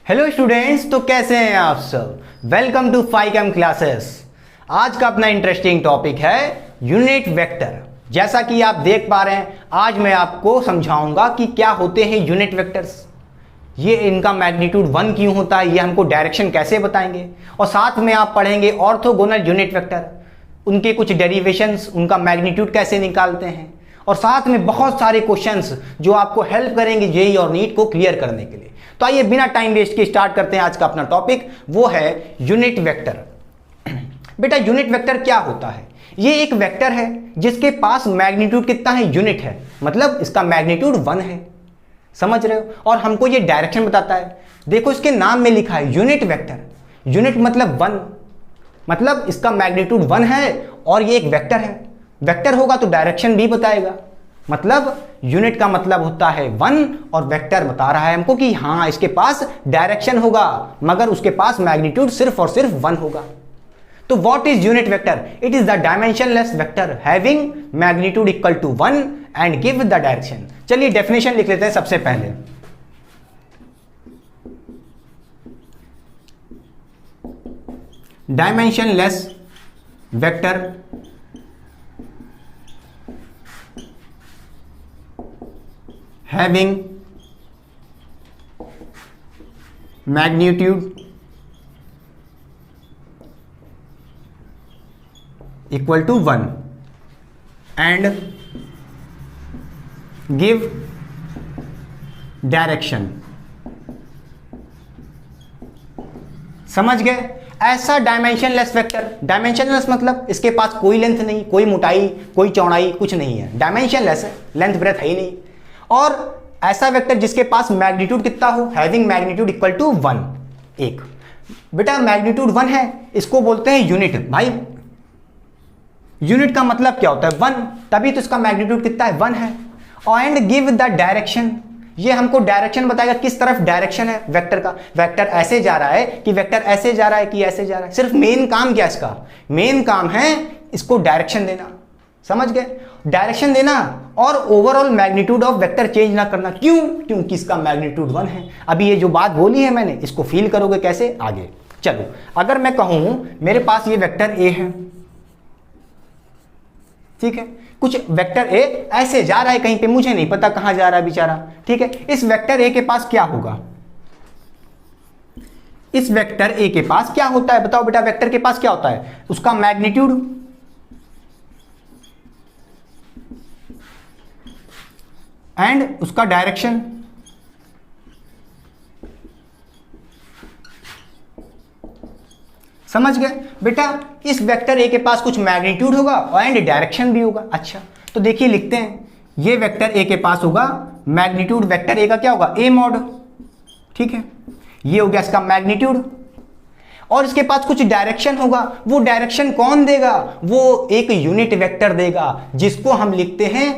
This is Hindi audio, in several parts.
हेलो स्टूडेंट्स, तो कैसे हैं आप सब। Welcome to Phycom classes. आज का अपना इंटरेस्टिंग टॉपिक है यूनिट वेक्टर। जैसा कि आप देख पा रहे हैं, आज मैं आपको समझाऊंगा कि क्या होते हैं यूनिट वेक्टर्स, ये इनका मैग्नीट्यूड 1 क्यों होता है, ये हमको डायरेक्शन कैसे बताएंगे, और साथ में आप पढ़ेंगे ऑर्थोगोनल यूनिट वेक्टर, उनके कुछ डेरिवेशंस, उनका मैग्नीट्यूड कैसे निकालते हैं, और साथ में बहुत सारे क्वेश्चंस जो आपको हेल्प करेंगे जेईई और नीट को क्लियर करने के लिए। तो आइए बिना टाइम वेस्ट के स्टार्ट करते हैं आज का अपना टॉपिक, वो है यूनिट वेक्टर। बेटा यूनिट वेक्टर क्या होता है? ये एक वेक्टर है जिसके पास मैग्नीट्यूड कितना है, यूनिट है, मतलब इसका मैग्नीट्यूड 1 है। समझ रहे हो? और हमको ये डायरेक्शन बताता है। देखो इसके नाम में लिखा है यूनिट वेक्टर। यूनिट मतलब 1, मतलब इसका मैग्नीट्यूड 1 है और ये एक वेक्टर है। वेक्टर होगा तो डायरेक्शन भी बताएगा, मतलब यूनिट का मतलब होता है 1 और वेक्टर बता रहा है हमको कि हाँ इसके पास डायरेक्शन होगा मगर उसके पास मैग्नीट्यूड सिर्फ और सिर्फ 1 होगा। तो what is unit vector? It is the dimensionless vector having magnitude equal to 1 and give the direction. चलिए डेफिनेशन लिख लेते हैं सबसे पहले। Dimensionless vector having magnitude equal to 1 and give direction। समझ गए? ऐसा डायमेंशनलेस वेक्टर, डायमेंशनलेस मतलब इसके पास कोई लेंथ नहीं, कोई मोटाई, कोई चौड़ाई, कुछ नहीं है, डायमेंशनलेस है, लेंथ ब्रेथ है ही नहीं। और ऐसा वेक्टर जिसके पास मैग्नीट्यूड कितना हो, हैविंग मैग्नीट्यूड इक्वल टू 1। एक बेटा मैग्नीट्यूड 1 है, इसको बोलते हैं यूनिट। भाई यूनिट का मतलब क्या होता है? 1, तभी तो इसका मैग्नीट्यूड कितना है, 1 है। और एंड गिव द डायरेक्शन, ये हमको डायरेक्शन बताएगा किस तरफ डायरेक्शन है वेक्टर का। वेक्टर ऐसे जा रहा है कि वेक्टर ऐसे जा रहा है कि ऐसे जा रहा है। सिर्फ मेन काम क्या इसका? मेन काम है इसको डायरेक्शन देना। समझ गए? डायरेक्शन देना और overall magnitude of vector change ना करना। क्यों? क्योंकि इसका मैग्नीट्यूड 1 है। अभी ये जो बात बोली है मैंने, इसको फील करोगे कैसे आगे। चलो अगर मैं कहूं मेरे पास ये वेक्टर ए है, ठीक है, कुछ वेक्टर ए ऐसे जा रहा है कहीं पे, मुझे नहीं पता कहां जा रहा है बेचारा, ठीक है। इस वेक्टर ए के पास क्या होगा? इस वेक्टर ए के पास क्या होता है? बताओ बेटा, वेक्टर के पास क्या होता है? उसका मैग्नीट्यूड एंड उसका डायरेक्शन। समझ गए बेटा? इस वेक्टर ए के पास कुछ मैग्नीट्यूड होगा और एंड डायरेक्शन भी होगा। अच्छा तो देखिए लिखते हैं, ये वेक्टर ए के पास होगा मैग्नीट्यूड, वेक्टर ए का क्या होगा, ए मॉड, ठीक है, ये हो गया इसका मैग्नीट्यूड। और इसके पास कुछ डायरेक्शन होगा। वो डायरेक्शन कौन देगा? वो एक यूनिट वेक्टर देगा जिसको हम लिखते हैं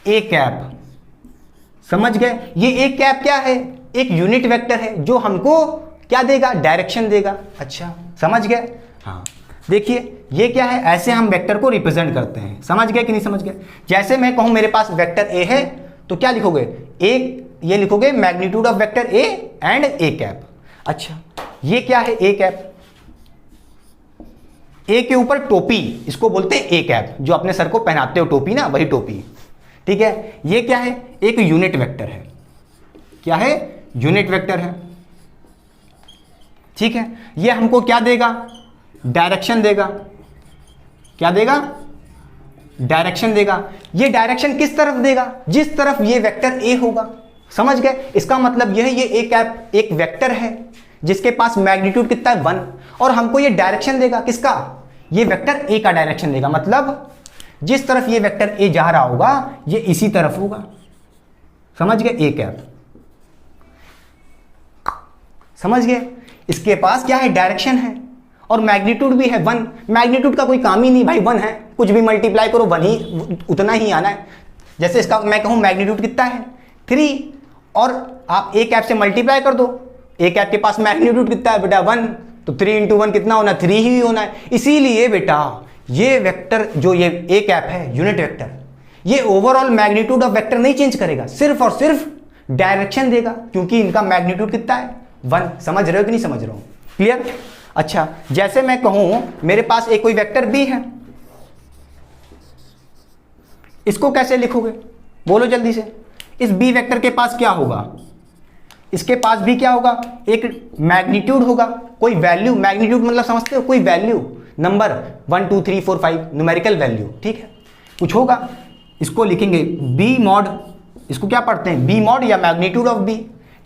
ए कैप। समझ गए? ये ए कैप क्या है? एक यूनिट वेक्टर है जो हमको क्या देगा, डायरेक्शन देगा। अच्छा समझ गए? हाँ देखिए ये क्या है, ऐसे हम वेक्टर को रिप्रेजेंट करते हैं। समझ गए कि नहीं समझ गए? जैसे मैं कहूं मेरे पास वेक्टर ए है तो क्या लिखोगे, एक ये लिखोगे magnitude of vector A and A cap. अच्छा ये क्या है, ए कैप, ए के ऊपर टोपी, इसको बोलते हैं ए कैप, जो अपने सर को पहनाते हो टोपी ना, वही टोपी, ठीक है। ये क्या है, एक यूनिट वेक्टर है। क्या है? यूनिट वेक्टर है, ठीक है। ये हमको क्या देगा, डायरेक्शन देगा। क्या देगा? डायरेक्शन देगा। ये डायरेक्शन किस तरफ देगा? जिस तरफ ये वेक्टर ए होगा। समझ गए? इसका मतलब यह है ये ए कैप एक वेक्टर है जिसके पास मैग्नीट्यूड कितना है, 1, और हमको ये डायरेक्शन देगा किसका, ये वेक्टर ए का डायरेक्शन देगा। मतलब जिस तरफ ये वेक्टर ए जा रहा होगा ये इसी तरफ होगा। समझ गए? ए कैप। समझ गए? इसके पास क्या है, डायरेक्शन है और मैग्नीट्यूड भी है 1। मैग्नीट्यूड का कोई काम ही नहीं भाई, 1 है, कुछ भी मल्टीप्लाई करो 1 ही, उतना ही आना है। जैसे इसका मैं कहूं मैग्नीट्यूड कितना है, 3, और आप ए कैप से मल्टीप्लाई कर दो। ए कैप के पास मैग्नीट्यूड कितना है बेटा, 1, तो 3 × 1 कितना होना, 3 ही होना है। इसीलिए बेटा ये वेक्टर जो ये ए कैप है यूनिट वेक्टर, ये ओवरऑल मैग्नीट्यूड ऑफ वेक्टर नहीं चेंज करेगा, सिर्फ और सिर्फ डायरेक्शन देगा, क्योंकि इनका मैग्नीट्यूड कितना है, 1। समझ रहे हो कि नहीं समझ रहे हो? क्लियर? अच्छा, जैसे मैं कहूं मेरे पास एक कोई वेक्टर b है, इसको कैसे लिखोगे? बोलो जल्दी से। इस b वेक्टर के पास क्या होगा? इसके पास भी क्या होगा? एक मैग्नीट्यूड होगा, कोई वैल्यू। मैग्नीट्यूड मतलब समझते हो? कोई वैल्यू, नंबर 1 2 3 4 5 न्यूमेरिकल वैल्यू, ठीक है, कुछ होगा। इसको लिखेंगे b मॉड, इसको क्या पढ़ते हैं? b मॉड या मैग्नीट्यूड ऑफ b,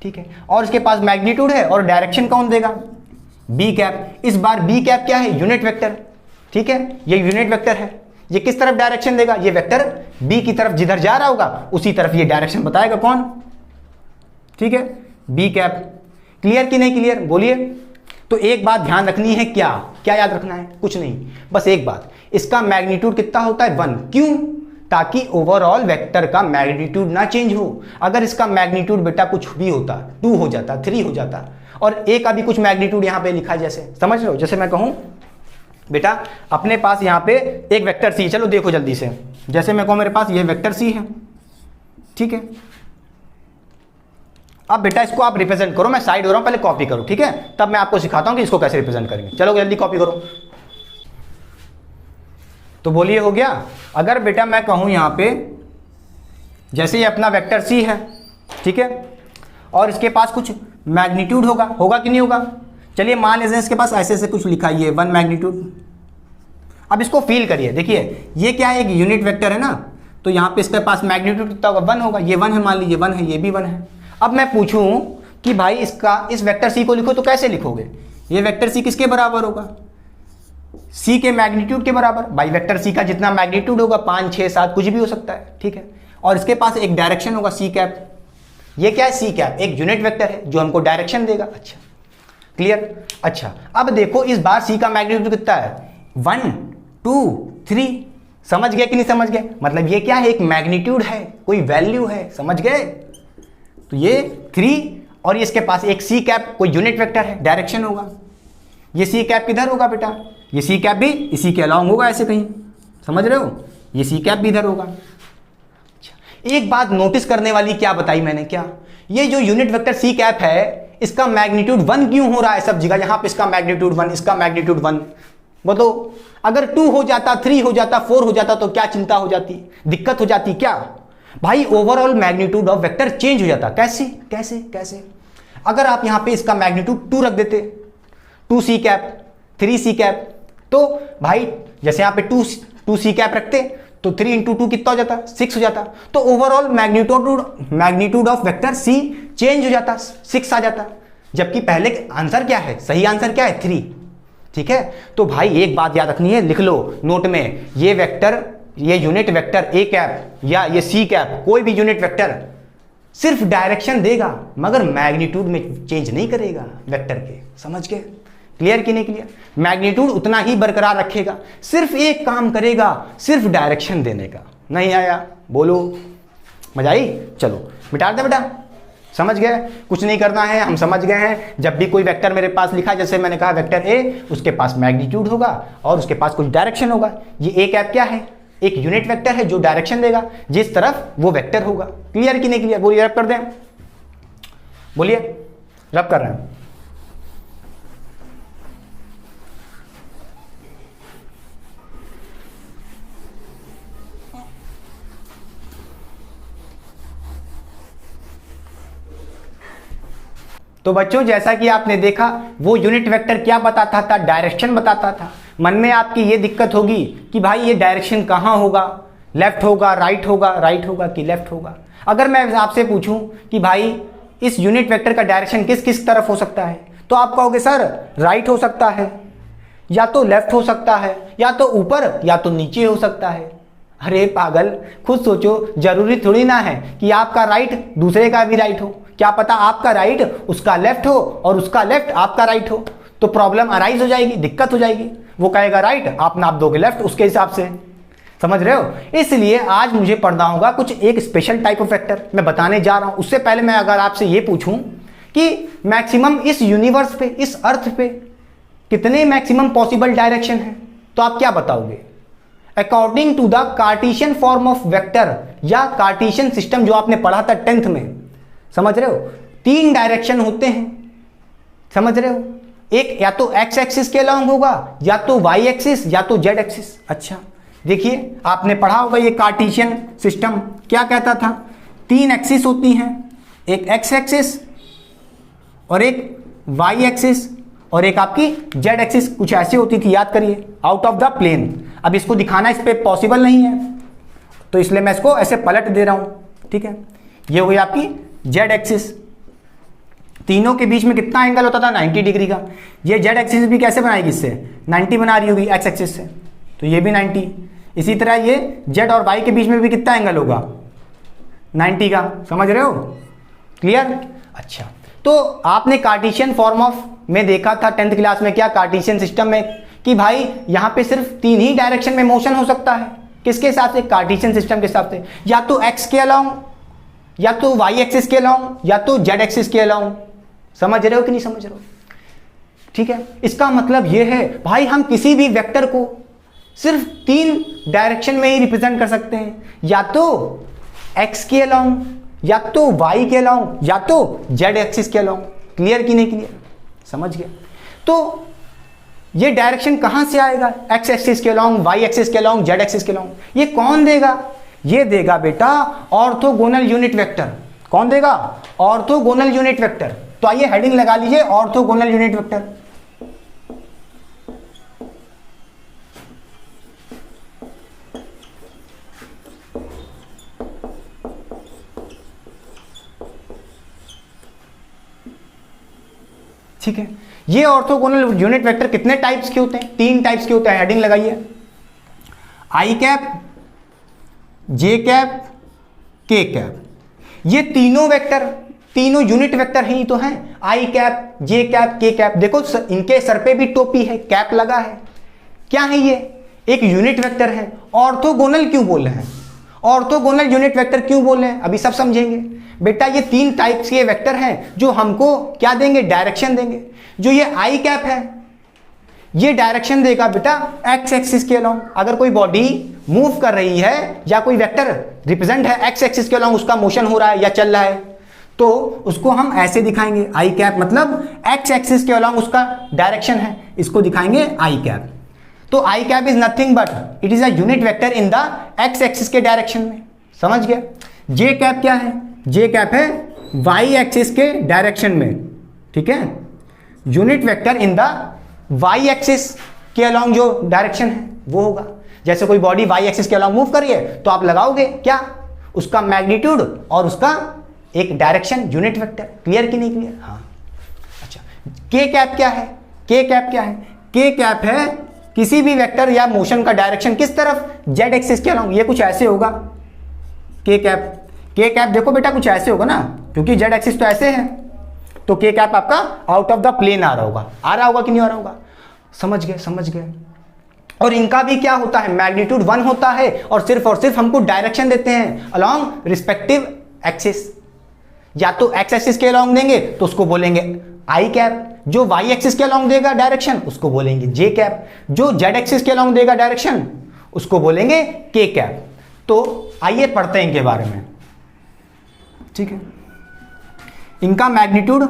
ठीक है। और इसके पास मैग्नीट्यूड है और डायरेक्शन कौन देगा? b cap. इस बार b कैप क्या है? यूनिट वेक्टर, ठीक है, ये यूनिट वेक्टर है। ये किस तरफ डायरेक्शन देगा? ये वेक्टर b की तरफ जिधर जा रहा होगा उसी तरफ ये डायरेक्शन बताएगा। कौन? ठीक है, b कैप। क्लियर कि नहीं क्लियर? बोलिए। तो एक बात ध्यान रखनी है, क्या क्या याद रखना है? कुछ नहीं, बस एक बात, इसका मैग्नीट्यूड कितना होता है? 1। क्यों? ताकि ओवरऑल वेक्टर का मैग्नीट्यूड ना चेंज हो। अगर इसका मैग्नीट्यूड बेटा कुछ भी होता, 2 हो जाता, 3 हो जाता, और a का भी कुछ मैग्नीट्यूड यहां पे लिखा है, जैसे समझ रहे हो? जैसे मैं कहूं बेटा अपने पास यहां पे एक वेक्टर c, चलो देखो जल्दी से। जैसे मैं कहूं मेरे पास ये वेक्टर c है, ठीक है। अब बेटा इसको आप रिप्रेजेंट करो, मैं साइड हो रहा हूं, पहले कॉपी करो, ठीक है, तब मैं आपको सिखाता हूं कि इसको कैसे रिप्रेजेंट करेंगे। चलो जल्दी कॉपी करो। तो बोलिए, हो गया? अगर बेटा मैं कहूं यहां पे जैसे ये अपना वेक्टर c है, ठीक है, और इसके पास कुछ मैग्नीट्यूड होगा, होगा कि नहीं होगा? चलिए मान लीजिए इसके पास ऐसे ऐसे कुछ लिखा है, 1 मैग्नीट्यूड। अब इसको फील करिए, देखिए ये क्या है? एक यूनिट वेक्टर है ना, तो यहाँ पे इसके पास मैग्नीट्यूड कितना होगा? 1 होगा। ये 1 है, मान लीजिए 1 है, ये भी 1 है। अब मैं पूछूं कि भाई इसका इस वेक्टर c को लिखो, तो कैसे लिखोगे? ये वेक्टर c किसके बराबर होगा? c के मैग्नीट्यूड के बराबर। भाई वेक्टर c का जितना मैग्नीट्यूड होगा 5 6 7 कुछ भी हो सकता है, ठीक है। और इसके पास एक डायरेक्शन होगा c कैप। ये क्या है? c कैप एक यूनिट वेक्टर है जो हमको डायरेक्शन देगा। अच्छा, क्लियर? अच्छा, अब देखो इस बार c का मैग्नीट्यूड कितना है? 1 2 3। समझ गए कि नहीं समझ गए? मतलब ये क्या है? एक मैग्नीट्यूड है, कोई वैल्यू है, समझ गए? तो ये 3 और ये इसके पास एक c कैप, कोई यूनिट वेक्टर है, डायरेक्शन होगा। ये c कैप किधर होगा बेटा? ये c कैप भी इसी के अलाउंग होगा, ऐसे कहीं, समझ रहे हो? ये c कैप भी इधर होगा। अच्छा, एक बात नोटिस करने वाली क्या बताई मैंने? क्या ये जो यूनिट वेक्टर c कैप है, इसका मैग्नीट्यूड 1 क्यों हो रहा है सब जगह? यहां पे इसका मैग्नीट्यूड 1, इसका मैग्नीट्यूड 1। बताओ, अगर 2 हो जाता, 3 हो जाता, 4 हो जाता तो क्या चिंता हो जाती, दिक्कत हो जाती क्या? भाई overall magnitude of vector change हो जाता। कैसे कैसे कैसे? अगर आप यहां पे इसका मैग्नीट्यूड 2 रख देते, 2c कैप 3c कैप, तो भाई जैसे यहां पे 2c कैप रखते तो 3 इंटू 2 कितना हो जाता? 6 हो जाता। तो overall magnitude of vector c change हो जाता, 6 आ जाता। जबकि पहले आंसर क्या है? सही आंसर क्या है? 3, ठीक है। तो भाई एक बात याद रखनी है, लिख लो नोट में, ये वेक्टर, ये यूनिट वेक्टर a कैप या ये c कैप, कोई भी यूनिट वेक्टर सिर्फ डायरेक्शन देगा मगर मैग्नीट्यूड में चेंज नहीं करेगा वेक्टर के। समझ गए? क्लियर कि नहीं क्लियर? मैग्नीट्यूड उतना ही बरकरार रखेगा, सिर्फ एक काम करेगा, सिर्फ डायरेक्शन देने का। नहीं आया? बोलो, मजा आई? चलो मिटा दे बेटा। समझ गए? कुछ नहीं करना है, हम समझ गए हैं। जब भी कोई वेक्टर मेरे पास लिखा, जैसे मैंने कहा वेक्टर ए, उसके पास मैग्नीट्यूड होगा और उसके पास कुछ डायरेक्शन होगा। ये ए कैप क्या है? एक यूनिट वेक्टर है जो डायरेक्शन देगा जिस तरफ वो वेक्टर होगा। क्लियर कि नहीं क्लियर? बोलिए, रब कर दें। बोलिए, रब कर रहे हैं। तो बच्चों जैसा कि आपने देखा, वो यूनिट वेक्टर क्या बताता था? डायरेक्शन बताता था। मन में आपकी ये दिक्कत होगी कि भाई ये डायरेक्शन कहाँ होगा? लेफ्ट होगा, राइट होगा, राइट होगा कि लेफ्ट होगा? अगर मैं आपसे पूछूं कि भाई इस यूनिट वेक्टर का डायरेक्शन किस किस तरफ हो सकता है, तो आप कहोगे सर राइट हो सकता है, या तो लेफ्ट हो सकता है, या तो ऊपर या तो नीचे हो सकता है। अरे पागल, खुद सोचो, जरूरी थोड़ी ना है कि आपका राइट दूसरे का भी राइट हो। क्या पता आपका राइट उसका लेफ्ट हो और उसका लेफ्ट आपका राइट हो, तो प्रॉब्लम अराइज हो जाएगी, दिक्कत हो जाएगी। वो कहेगा राइट, आप नाप दोगे लेफ्ट उसके हिसाब से। समझ रहे हो? इसलिए आज मुझे पढ़ना होगा कुछ एक स्पेशल टाइप ऑफ वेक्टर मैं बताने जा रहा हूं। उससे पहले मैं अगर आपसे ये पूछूं कि मैक्सिमम इस यूनिवर्स पे, इस अर्थ पे कितने मैक्सिमम पॉसिबल डायरेक्शन है, तो आप क्या बताओगे? According to the cartesian form of vector या कार्टेशियन सिस्टम जो आपने पढ़ा था 10th में, समझ रहे हो, 3 डायरेक्शन होते हैं। समझ रहे हो? एक या तो एक्स एक्सिस के अलोंग होगा, या तो वाई एक्सिस, या तो जेड एक्सिस। अच्छा देखिए, आपने पढ़ा होगा ये कार्टेशियन सिस्टम क्या कहता था, 3 एक्सिस होती हैं, एक एक्स एक्सिस और एक वाई एक्सिस और एक आपकी जेड एक्सिस, कुछ ऐसी होती थी, याद करिए, आउट ऑफ द प्लेन। अब इसको दिखाना इस पे पॉसिबल नहीं है, तो इसलिए मैं इसको ऐसे पलट दे रहा हूं, ठीक है। ये हुई आपकी जेड एक्सिस, तीनों के बीच में कितना एंगल होता था, 90 डिग्री का। ये जेड एक्सिस भी कैसे बनाएगी, इससे 90 बना रही होगी एक्स एक्सिस से, तो ये भी 90। इसी तरह ये जेड और वाई के बीच में भी कितना एंगल होगा, 90 का। समझ रहे हो? क्लियर? अच्छा, तो आपने कार्टेशियन फॉर्म ऑफ में देखा था 10th क्लास में, क्या कार्टेशियन सिस्टम में, कि भाई यहां पे सिर्फ 3 ही डायरेक्शन में मोशन हो सकता है। किसके हिसाब से? कार्टेशियन सिस्टम के हिसाब से, या तो एक्स के अलोंग, या तो वाई एक्सिस के अलोंग, या तो जेड एक्सिस के अलोंग। समझ रहे हो कि नहीं समझ रहे हो? ठीक है, इसका मतलब यह है भाई हम किसी भी वेक्टर को सिर्फ 3 डायरेक्शन में ही रिप्रेजेंट कर सकते हैं, या तो एक्स के अलोंग, या तो वाई के अलोंग, या तो जेड एक्सिस के अलोंग। क्लियर कि नहीं क्लियर? समझ गए? तो ये डायरेक्शन कहां से आएगा, एक्स एक्सिस के अलोंग, वाई एक्सिस के अलोंग, जेड एक्सिस के अलोंग। ये कौन देगा? ये देगा बेटा ऑर्थोगोनल यूनिट वेक्टर। कौन देगा? Orthogonal unit vector. तो आइए हेडिंग लगा लीजिए, ऑर्थोगोनल यूनिट वेक्टर। ठीक है, ये ऑर्थोगोनल यूनिट वेक्टर कितने टाइप्स के होते हैं? 3 टाइप्स के होते हैं। हेडिंग लगाइए, आई कैप, जे कैप, के कैप। ये तीनों वेक्टर, तीनों यूनिट वेक्टर ही तो हैं, आई कैप, जे कैप, के कैप। देखो इनके सर पे भी टोपी है, कैप लगा है। क्या है ये? एक यूनिट वेक्टर है। ऑर्थोगोनल क्यों बोल रहे हैं? ऑर्थोगोनल यूनिट वेक्टर क्यों बोल रहे हैं, अभी सब समझेंगे। बेटा ये 3 टाइप्स के वेक्टर हैं जो हमको क्या देंगे, डायरेक्शन देंगे। जो ये आई कैप है, ये डायरेक्शन देगा बेटा एक्स एक्सिस के अलोंग। अगर कोई बॉडी मूव कर रही है या कोई वेक्टर रिप्रेजेंट है एक्स एक्सिस के अलोंग, उसका मोशन हो रहा है या चल रहा है, तो उसको हम ऐसे दिखाएंगे, आई कैप, मतलब एक्स एक्सिस के अलोंग उसका डायरेक्शन है, इसको दिखाएंगे आई कैप। तो i cap is nothing but it is a unit vector in the x axis के डायरेक्शन में। समझ गए? जे कैप क्या है? जे कैप है वाई एक्सिस के डायरेक्शन में। ठीक है, unit vector in the Y axis के अलोंग जो डायरेक्शन है वो होगा। जैसे कोई बॉडी वाई एक्सिस के अलोंग मूव कर रही है तो आप लगाओगे क्या, उसका मैग्नीट्यूड और उसका एक डायरेक्शन, यूनिट वेक्टर। क्लियर कि नहीं क्लियर? हाँ। अच्छा, के कैप क्या है? के कैप क्या है? के कैप है किसी भी वेक्टर या मोशन का डायरेक्शन किस तरफ, जेड एक्सिस के अलोंग। ये कुछ ऐसे होगा के कैप। के कैप देखो बेटा कुछ ऐसे होगा ना, क्योंकि जेड एक्सिस तो ऐसे है, तो के कैप आपका आउट ऑफ द प्लेन आ रहा होगा। आ रहा होगा कि नहीं आ रहा होगा? समझ गए? समझ गए? और इनका भी क्या होता है, मैग्नीट्यूड 1 होता है और सिर्फ हमको डायरेक्शन देते हैं अलोंग रिस्पेक्टिव एक्सिस। या तो एक्स एक्सिस के अलोंग देंगे तो उसको बोलेंगे आई कैप, जो वाई एक्सिस के अलोंग देगा डायरेक्शन उसको बोलेंगे जे कैप, जो जेड एक्सिस के अलोंग देगा डायरेक्शन उसको बोलेंगे के कैप। तो आइए पढ़ते हैं इनके बारे में। ठीक है, इनका मैग्नीट्यूड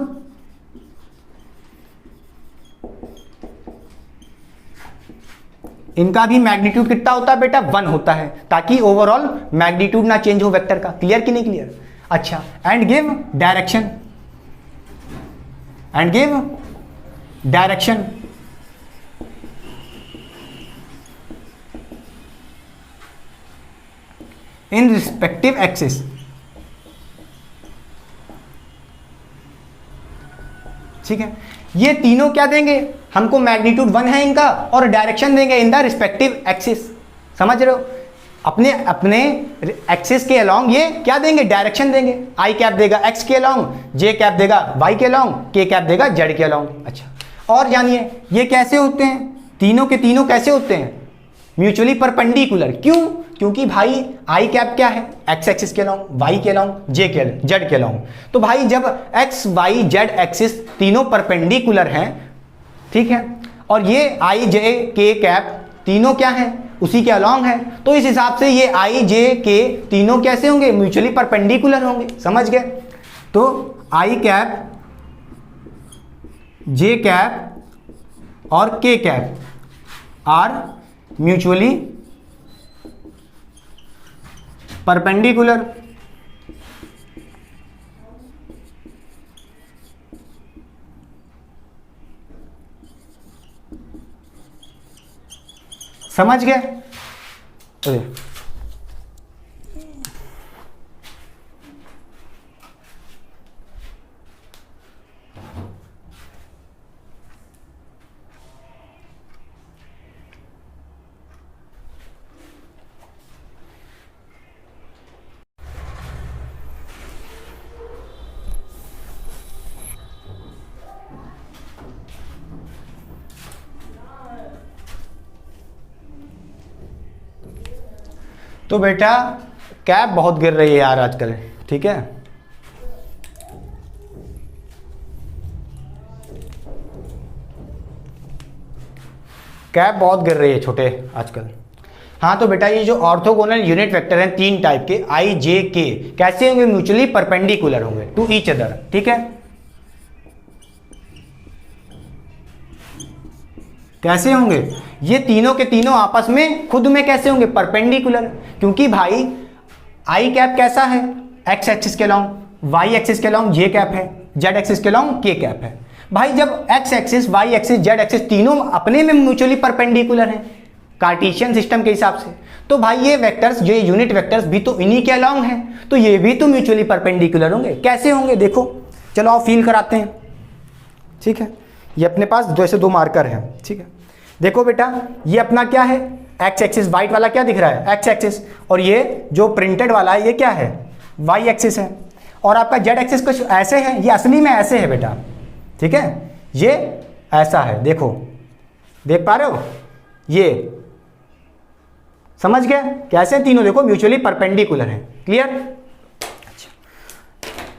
इनका भी मैग्नीट्यूड कितना होता है बेटा, 1 होता है, ताकि ओवरऑल मैग्नीट्यूड ना चेंज हो वेक्टर का। क्लियर कि नहीं क्लियर? अच्छा, and give direction, and give direction in respective axis. ठीक है, ये तीनों क्या देंगे हमको, मैग्नीट्यूड 1 है इनका और डायरेक्शन देंगे इन द रिस्पेक्टिव एक्सिस। समझ रहे हो? अपने अपने एक्सिस के अलोंग ये क्या देंगे, डायरेक्शन देंगे। आई कैप देगा एक्स के अलोंग, जे कैप देगा वाई के अलोंग, के कैप देगा जेड के अलोंग। अच्छा, और जानिए ये कैसे होते हैं, तीनों के तीनों कैसे होते हैं, म्यूचुअली परपेंडिकुलर। क्यों? क्योंकि भाई आई कैप क्या है, एक्स एक्सिस के अलोंग, वाई के अलोंग, जेड के अलोंग। तो भाई जब एक्स वाई जेड एक्सिस तीनों परपेंडिकुलर हैं, ठीक है, और ये आई जे के कैप तीनों क्या है, उसी के अलोंग है, तो इस हिसाब से ये आई जे के तीनों कैसे होंगे, म्यूचुअली परपेंडिकुलर होंगे। समझ गए? तो आई कैप जे कैप और के कैप आर म्यूचुअली परपेंडिकुलर। समझ गए? तो बेटा कैप बहुत गिर रही है यार आजकल, ठीक है। कैप बहुत गिर रही है छोटे आजकल। हाँ तो बेटा ये जो ऑर्थोगोनल यूनिट वेक्टर हैं 3 टाइप के, आई जे के, कैसे होंगे? म्यूचुअली परपेंडिकुलर होंगे टू ईच अदर, ठीक है। कैसे होंगे? ये तीनों के तीनों आपस में खुद में कैसे होंगे? परपेंडिकुलर। क्योंकि भाई आई कैप कैसा है? एक्स एक्सिस के लॉन्ग, वाई एक्सिस के लॉन्ग जे कैप है, जेड एक्सिस के लॉन्ग के कैप है। भाई जब X axis, Y axis, Z axis तीनों अपने में म्यूचुअली परपेंडिकुलर हैं कार्टेशियन सिस्टम के हिसाब से, तो भाई ये वेक्टर्स, जो यूनिट वेक्टर्स भी तो इन्हीं के अलॉन्ग हैं, तो ये भी तो म्यूचुअली परपेंडिकुलर होंगे। कैसे होंगे? देखो चलो आओ फील कराते हैं, ठीक है। ये अपने पास जैसे 2 मार्कर हैं, ठीक है। देखो बेटा ये अपना क्या है? एक्स एक्सिस, वाइट वाला क्या दिख रहा है? X axis. और ये जो प्रिंटेड वाला है ये क्या है? वाई एक्सिस है। और आपका जेड एक्सिस कुछ ऐसे है, ये असली में ऐसे है बेटा, ठीक है। ये ऐसा है, देखो देख पा रहे हो? ये समझ गए कैसे? तीनों देखो म्यूचुअली परपेंडिकुलर है। क्लियर?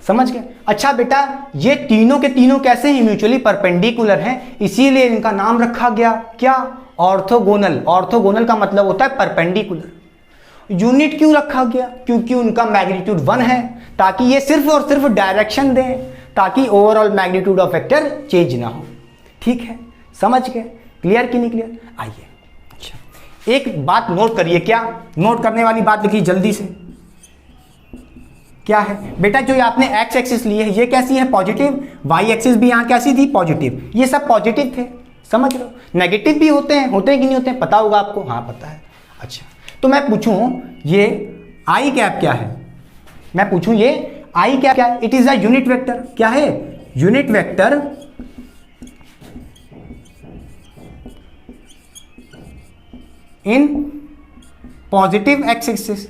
समझ गए? अच्छा बेटा ये तीनों के तीनों कैसे हैं? म्यूचुअली परपेंडिकुलर हैं, इसीलिए इनका नाम रखा गया क्या? ऑर्थोगोनल। ऑर्थोगोनल का मतलब होता है परपेंडिकुलर। यूनिट क्यों रखा गया? क्योंकि उनका मैग्नीट्यूड 1 है, ताकि ये सिर्फ और सिर्फ डायरेक्शन दें, ताकि overall magnitude of vector change ना हो। ठीक है, समझ गए? क्लियर कि नहीं क्लियर? आइए अच्छा एक बात नोट करिए। क्या नोट करने वाली बात लिखिए जल्दी से। क्या है बेटा? जो आपने एक्स एक्सिस ली है ये कैसी है? पॉजिटिव। वाई एक्सिस भी यहाँ कैसी थी? पॉजिटिव। ये सब पॉजिटिव थे, समझ लो। नेगेटिव भी होते हैं कि नहीं होते हैं? पता होगा आपको। हाँ पता है। अच्छा तो मैं पूछूं ये आई कैप क्या है? मैं पूछूं ये आई कैप क्या है? It is a unit vector. क्या है? यूनिट वेक्टर इन पॉजिटिव एक्स एक्सिस।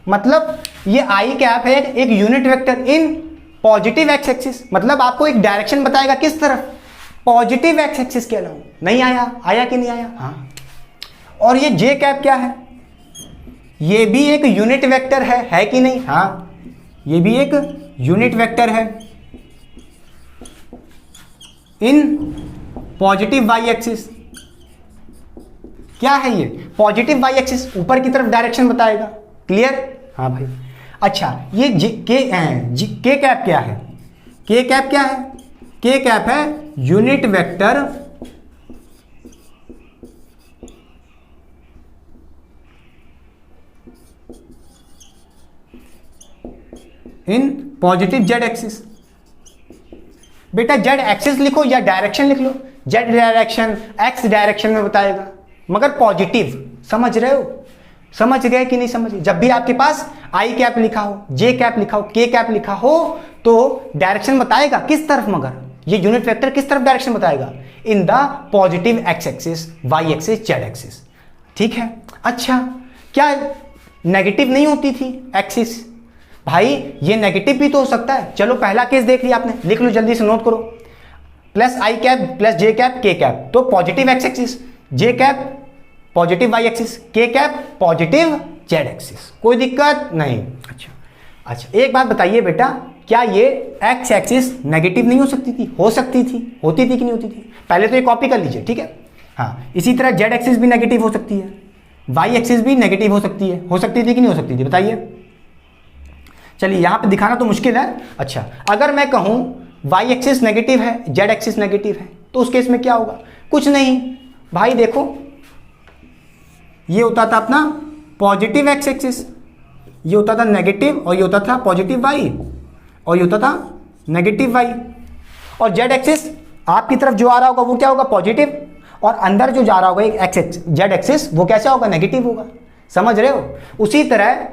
मतलब ये आई कैप है एक यूनिट वेक्टर इन पॉजिटिव एक्स एक्सिस, मतलब आपको एक डायरेक्शन बताएगा किस तरफ? पॉजिटिव एक्स एक्सिस के अलावा। नहीं आया? आया कि नहीं आया? हाँ। और ये जे कैप क्या है? ये भी एक यूनिट वेक्टर है कि नहीं? हाँ ये भी एक यूनिट वेक्टर है इन पॉजिटिव वाई एक्सिस। क्या है ये? पॉजिटिव वाई एक्सिस, ऊपर की तरफ डायरेक्शन बताएगा। क्लियर? हाँ भाई। अच्छा ये के कैप क्या है? के कैप क्या है? के कैप है unit vector in positive Z axis. बेटा जेड एक्सिस लिखो या डायरेक्शन लिख लो। जेड डायरेक्शन एक्स डायरेक्शन में बताएगा, मगर पॉजिटिव। समझ रहे हो? समझ गए कि नहीं समझ? जब भी आपके पास आई कैप लिखा हो, जे कैप लिखा हो, के कैप लिखा हो, तो डायरेक्शन बताएगा किस तरफ, मगर ये यूनिट वेक्टर किस तरफ डायरेक्शन बताएगा? In the positive X axis, Y axis, Z axis. ठीक है। अच्छा क्या नेगेटिव नहीं होती थी एक्सिस? भाई ये नेगेटिव भी तो हो सकता है। चलो पहला केस देख लिया आपने, लिख लो जल्दी से, नोट करो। प्लस आई कैप प्लस जे कैप के कैप, तो पॉजिटिव एक्स एक्सिस, जे कैप पॉजिटिव वाई एक्सिस, के कैप पॉजिटिव जेड एक्सिस। कोई दिक्कत नहीं। अच्छा एक बात बताइए बेटा, क्या ये एक्स एक्सिस नेगेटिव नहीं हो सकती थी? हो सकती थी। होती थी कि नहीं होती थी? पहले तो ये कॉपी कर लीजिए, ठीक है। हाँ इसी तरह जेड एक्सिस भी नेगेटिव हो सकती है, वाई एक्सिस भी नेगेटिव हो सकती है। हो सकती थी कि नहीं हो सकती थी? बताइए। चलिए यहां पे दिखाना तो मुश्किल है। अच्छा अगर मैं कहूं वाई एक्सिस नेगेटिव है, जेड एक्सिस नेगेटिव है, तो उस केस में क्या होगा? कुछ नहीं भाई, देखो ये होता था अपना पॉजिटिव एक्स एक्सिस, ये होता था नेगेटिव, और ये होता था पॉजिटिव वाई, और ये होता था नेगेटिव वाई। और जेड एक्सिस आपकी तरफ जो आ रहा होगा वो क्या होगा? पॉजिटिव, और अंदर जो जा रहा होगा एक एक्स जेड एक्सिस वो कैसा होगा? नेगेटिव होगा। समझ रहे हो? उसी तरह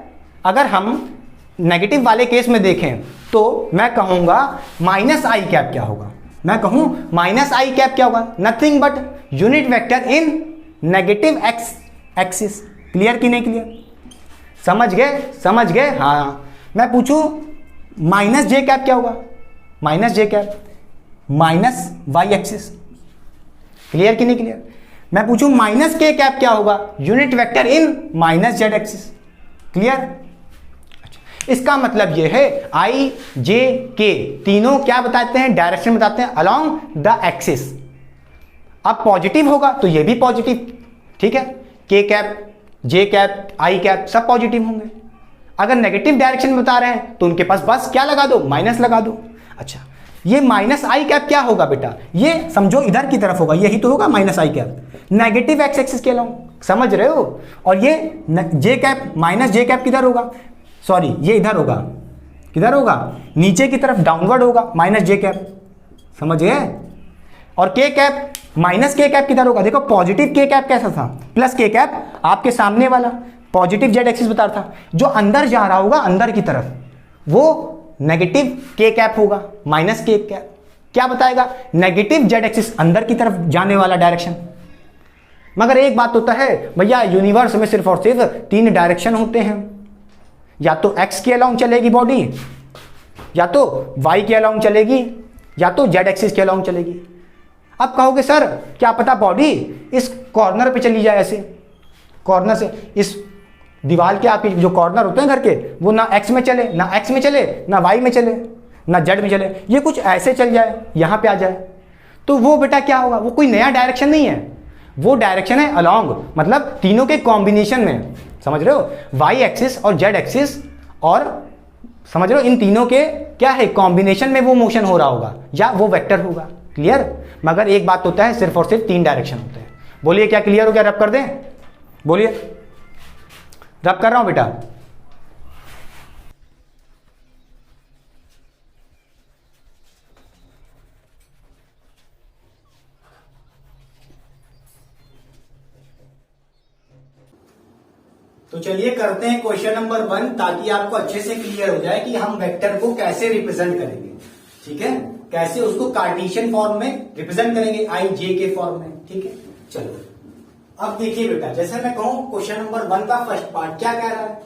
अगर हम नेगेटिव वाले केस में देखें तो मैं कहूंगा माइनस आई कैप क्या होगा? मैं कहूं माइनस आई कैप क्या होगा? Nothing but unit vector in negative x axis. Clear कि नहीं क्लियर? समझ गए? समझ गए? हाँ। मैं पूछूं माइनस जे कैप क्या होगा? माइनस जे cap minus Y axis. Clear कि नहीं क्लियर? मैं पूछूं माइनस के कैप क्या होगा? यूनिट वेक्टर इन माइनस जेड एक्सिस। क्लियर? इसका मतलब ये है आई जे के तीनों क्या बताते हैं? डायरेक्शन बताते हैं अलोंग द एक्सिस। अब पॉजिटिव होगा तो ये भी पॉजिटिव, ठीक है, के कैप, जे कैप, आई कैप सब पॉजिटिव होंगे। अगर नेगेटिव डायरेक्शन बता रहे हैं तो उनके पास बस क्या लगा दो? माइनस लगा दो। अच्छा, ये माइनस आई कैप क्या होगा बेटा? ये समझो इधर की तरफ होगा, यही तो होगा माइनस आई कैप, नेगेटिव एक्स एक्सिस के अलोंग। समझ रहे हो? और ये जे कैप, माइनस जे कैप किधर होगा? सॉरी, ये इधर होगा, किधर होगा? नीचे की तरफ डाउनवर्ड होगा, माइनस जे कैप। समझ गए? और के कैप, माइनस के कैप किधर होगा? देखो पॉजिटिव के कैप कैसा था, प्लस के कैप आपके सामने वाला पॉजिटिव जेड एक्सिस बता रहा था, जो अंदर जा रहा होगा अंदर की तरफ वो नेगेटिव के कैप होगा, माइनस के कैप क्या बताएगा? नेगेटिव जेड एक्सिस अंदर की तरफ जाने वाला डायरेक्शन। मगर एक बात होता है भैया, यूनिवर्स में सिर्फ और सिर्फ 3 डायरेक्शन होते हैं, या तो एक्स के अलोंग चलेगी बॉडी, या तो वाई के अलोंग चलेगी, या तो जेड एक्सिस के अलोंग चलेगी। अब कहोगे सर क्या पता बॉडी इस कॉर्नर पे चली जाए, ऐसे कॉर्नर से इस दीवार के आपके जो कॉर्नर होते हैं घर के, वो ना एक्स में चले, ना एक्स में चले, ना वाई में चले, ना जेड में चले, ये कुछ ऐसे चल जाए, यहां पे आ जाए, तो वो बेटा क्या होगा? वो कोई नया डायरेक्शन नहीं है, वो डायरेक्शन है अलोंग, मतलब तीनों के कॉम्बिनेशन में। समझ रहे हो? वाई एक्सिस और जेड एक्सिस, और समझ रहे हो इन तीनों के क्या है? कॉम्बिनेशन में वो मोशन हो रहा होगा या वो वेक्टर होगा। क्लियर? मगर एक बात होता है, सिर्फ और सिर्फ 3 डायरेक्शन होते हैं। बोलिए क्या क्लियर हो गया? रब कर दें? बोलिए, रब कर रहा हूं बेटा। तो चलिए करते हैं क्वेश्चन नंबर 1, ताकि आपको अच्छे से क्लियर हो जाए कि हम वेक्टर को कैसे रिप्रेजेंट करेंगे। ठीक है, कैसे उसको कार्टेशियन फॉर्म में रिप्रेजेंट करेंगे, आई जे के फॉर्म में। ठीक है, चलो अब देखिए बेटा, जैसे मैं कहूं क्वेश्चन नंबर 1 का फर्स्ट पार्ट क्या कह रहा है?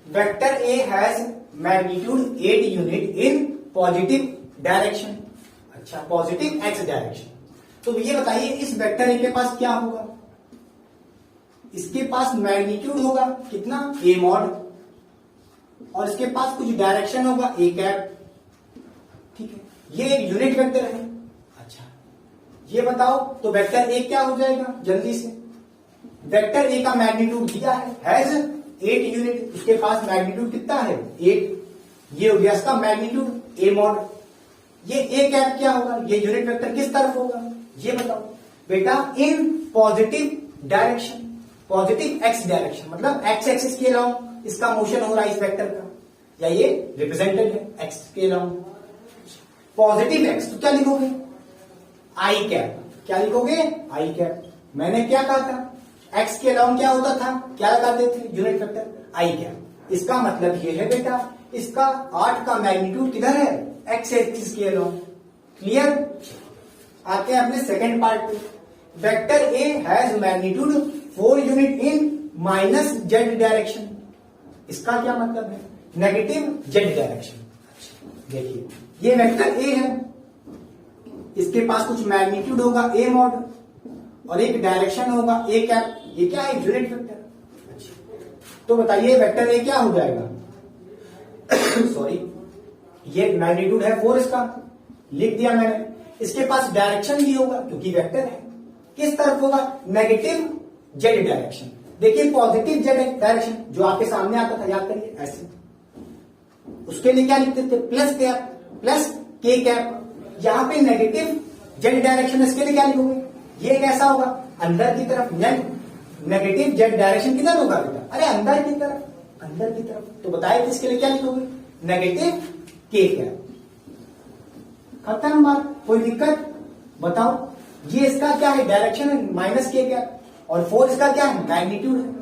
Vector A has magnitude 8 unit in positive direction. अच्छा, पॉजिटिव एक्स डायरेक्शन। तो ये बताइए इस वेक्टर ए के पास क्या होगा? इसके पास मैग्नीट्यूड होगा कितना? ए मॉड, और इसके पास कुछ डायरेक्शन होगा ए कैप। ठीक है, ये एक यूनिट वेक्टर है। अच्छा, ये बताओ तो वेक्टर ए क्या हो जाएगा? जल्दी से, वेक्टर ए का मैग्नीट्यूड दिया है, हैज 8 यूनिट, उसके पास मैग्नीट्यूड कितना है? 8। ये हो गया इसका मैग्नीट्यूड ए मॉड। ये ए कैप क्या होगा? ये यूनिट वेक्टर किस तरफ होगा? ये बताओ बेटा, in positive direction, positive x direction, मतलब एक्स एक्सिस के अलोंग इसका मोशन हो रहा है इस वेक्टर का, या ये रिप्रेजेंटेड है एक्स के अलोंग। पॉजिटिव एक्स तो क्या लिखोगे? आई कैप। क्या लिखोगे? आई कैप। मैंने क्या कहा था? एक्स के अलाउंग क्या होता था? क्या लगाते थे? यूनिट वेक्टर आई कैप। इसका मतलब ये है बेटा, इसका 8 का मैग्नीट्यूड किधर है? एक्स एक्सिस के अलाउंग। क्लियर? आते हैं अपने सेकंड पार्ट पे। Vector A has magnitude 4 unit in minus Z direction. इसका क्या मतलब है? Negative Z direction. देखिए ये वेक्टर ए है, इसके पास कुछ मैग्नीट्यूड होगा ए मॉड, और एक डायरेक्शन होगा ए कैप। ये क्या है? Unit vector. तो बताइए वेक्टर ए क्या हो जाएगा? सॉरी, ये मैग्नीट्यूड है 4 इसका, लिख दिया मैंने। इसके पास डायरेक्शन भी होगा क्योंकि वेक्टर है। किस तरफ होगा? Negative Z direction. देखिए पॉजिटिव जेड डायरेक्शन जो आपके सामने आता था, याद करिए ऐसे, उसके लिए क्या लिखते थे? प्लस कैप, प्लस के कैप। यहाँ पे नेगेटिव जेड डायरेक्शन, इसके लिए क्या लिखोगे? ये कैसा होगा? अंदर की तरफ। नेगेटिव जेड डायरेक्शन किधर होगा बेटा? अरे अंदर की तरफ, अंदर की तरफ। तो बताए कि इसके लिए क्या लिखोगे? नेगेटिव के कैप। खत्म बात, कोई दिक्कत? बताओ, ये इसका क्या है? डायरेक्शन है, माइनस के कैप, और 4 इसका क्या है? मैग्नीट्यूड है।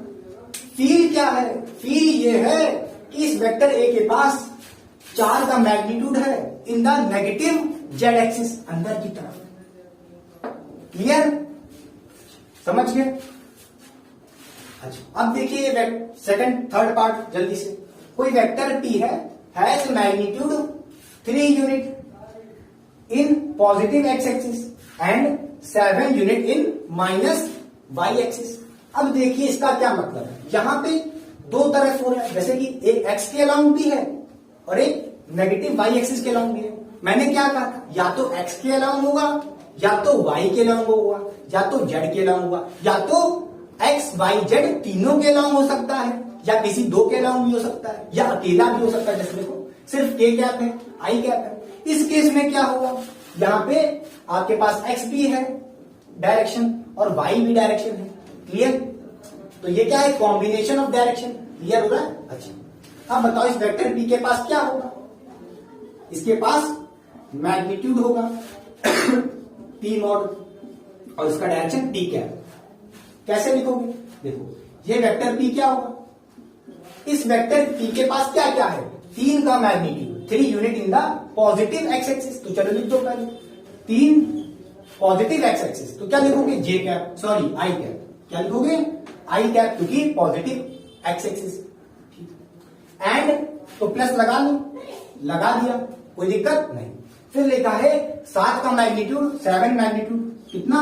फील क्या है? फील ये है कि इस वेक्टर ए के पास 4 का मैग्नीट्यूड है in the negative Z axis, अंदर की तरफ। क्लियर? समझ गए? अच्छा, अब देखिए सेकंड थर्ड पार्ट जल्दी से। कोई वेक्टर पी है, has magnitude 3 unit in positive X axis and 7 unit in minus Y axis. अब देखिए इसका क्या मतलब है। यहां पे दो तरफ हो रहा है, जैसे कि एक एक्स के अलाउंग भी है और एक नेगेटिव वाई एक्सिस के अलाउंग भी है। मैंने क्या कहा था? या तो एक्स के अलाउंग होगा, या तो वाई के अलाउंग होगा, या तो जेड के अलाउंग होगा, या तो एक्स वाई जेड तीनों के अलाउंग हो सकता है, या किसी दो के अलाउंग भी हो सकता है, या अकेला भी हो सकता है। जैसे देखो सिर्फ के कैप है, आई कैप है। इस केस में क्या होगा? यहां पे आपके पास एक्स भी है डायरेक्शन और वाई भी डायरेक्शन है। क्लियर? तो ये क्या है? Combination of direction. क्लियर हो रहा है? अच्छा, अब बताओ इस वेक्टर पी के पास क्या होगा? इसके पास मैग्नीट्यूड होगा पी मॉड और इसका डायरेक्शन टी कैप। कैसे लिखोगे? देखो ये वेक्टर पी क्या होगा? इस वेक्टर पी के पास क्या क्या है? 3 का magnitude, 3 unit in the positive X axis. तो चलो लिख दो पहले 3 पॉजिटिव एक्स एक्सिस। तो क्या लिखोगे? जे कैप, सॉरी आई कैप। क्या लिखोगे? आई कैप, क्योंकि पॉजिटिव एक्स एक्सिस। एंड तो प्लस लगा लो, लगा दिया, कोई दिक्कत नहीं। फिर लिखा है 7 का मैग्नीट्यूड, 7 मैग्नीट्यूड कितना?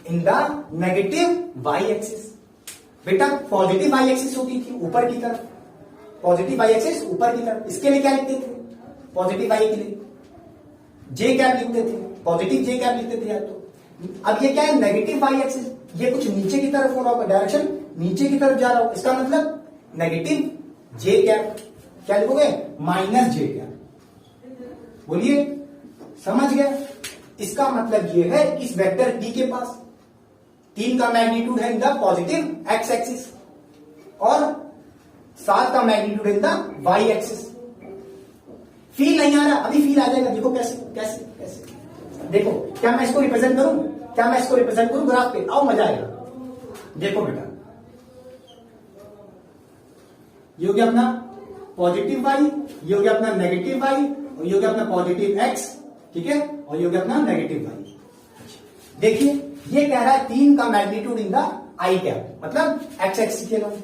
In the negative Y axis. बेटा पॉजिटिव वाई एक्सिस होती थी ऊपर की तरफ, पॉजिटिव वाई एक्सिस ऊपर की तरफ। इसके लिए क्या लिखते थे? पॉजिटिव वाई के लिए जे कैप लिखते थे, पॉजिटिव जे कैप लिखते थे। या तो अब ये क्या है? Negative Y axis. ये कुछ नीचे की तरफ हो रहा होगा, डायरेक्शन नीचे की तरफ जा रहा होगा। इसका मतलब नेगेटिव जे कैप। क्या लिखोगे? माइनस जे कैप। बोलिए, समझ गए? इसका मतलब ये है कि इस वेक्टर पी के पास 3 का मैग्नीट्यूड है in the positive X axis और 7 का magnitude in the Y axis. Feel नहीं आ रहा? अभी फील आ जाएगा। देखो कैसे कैसे कैसे। देखो, क्या मैं इसको रिप्रेजेंट करूं? क्या मैं इसको रिप्रेजेंट करूं ग्राफ पे? आओ, मजा आएगा। देखो बेटा, ये हो गया अपना पॉजिटिव वाई, ये हो गया अपना नेगेटिव वाई, और ये हो गया अपना पॉजिटिव एक्स, ठीक है, और ये हो गया अपना नेगेटिव वाई। देखिए ये कह रहा है 3 का magnitude in the I cap, मतलब एक्स एक्सिस के लंब,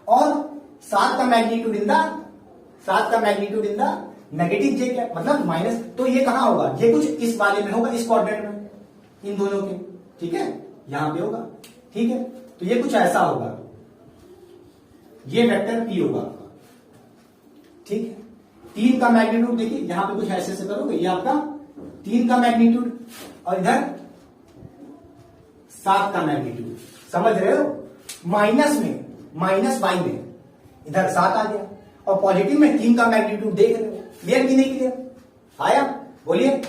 और 7 का magnitude in the negative J cap, मतलब माइनस। तो ये कहां होगा? ये कुछ इस वाले में होगा, इस क्वाड्रेंट में, इन दोनों के, ठीक है, यहां पे होगा, ठीक है। तो ये कुछ ऐसा होगा, ये वेक्टर पी होगा आपका, ठीक है। 3 का मैग्नीट्यूड देखिए, यहां पे कुछ ऐसे से करोगे, ये आपका 3 का मैग्नीट्यूड, और इधर 7 का मैग्नीट्यूड, समझ रहे हो? माइनस में, माइनस वाई में इधर 7 आ गया, और पॉजिटिव में 3 का मैग्नीट्यूड देख रहे हो। क्लियर कि नहीं क्लियर? आया? बोलिए।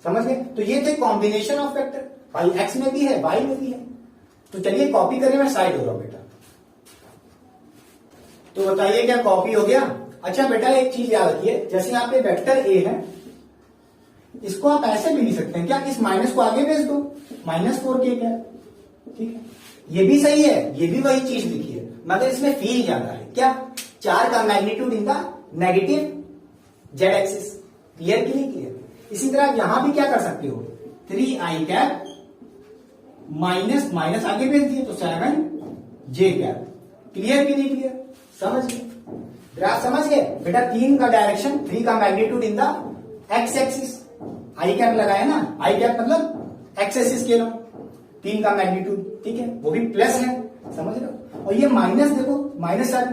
समझ गए? तो ये थे कॉम्बिनेशन ऑफ वेक्टर, भाई एक्स में भी है, वाई में भी है। तो चलिए कॉपी करें, मैं साइड हो रहा हूं बेटा। तो बताइए क्या कॉपी हो गया? अच्छा बेटा एक चीज याद रखिए, जैसे यहाँ पे वेक्टर ए है, इसको आप ऐसे भी लिख सकते हैं क्या? इस माइनस को आगे भेज दो, -4k क्या, ठीक है, ये भी सही है, ये भी वही चीज लिखी है, मगर इसमें फील ज्यादा है। क्या? 4 का magnitude in the negative Z axis. Clear कि नहीं क्लियर? इसी तरह यहां भी क्या कर सकते हो, 3i कैप माइनस माइनस आगे भेज दिए तो 7j कैप। क्लियर कि नहीं क्लियर? समझ गए? ग्राफ समझ गए बेटा? 3 का डायरेक्शन, 3 का magnitude in the x axis, I cap लगाया ना, आई कैप मतलब एक्स एक्सिस के लो, 3 का मैग्नीट्यूड, ठीक है, वो भी प्लस है, समझ रहे हो? और ये माइनस देखो, -7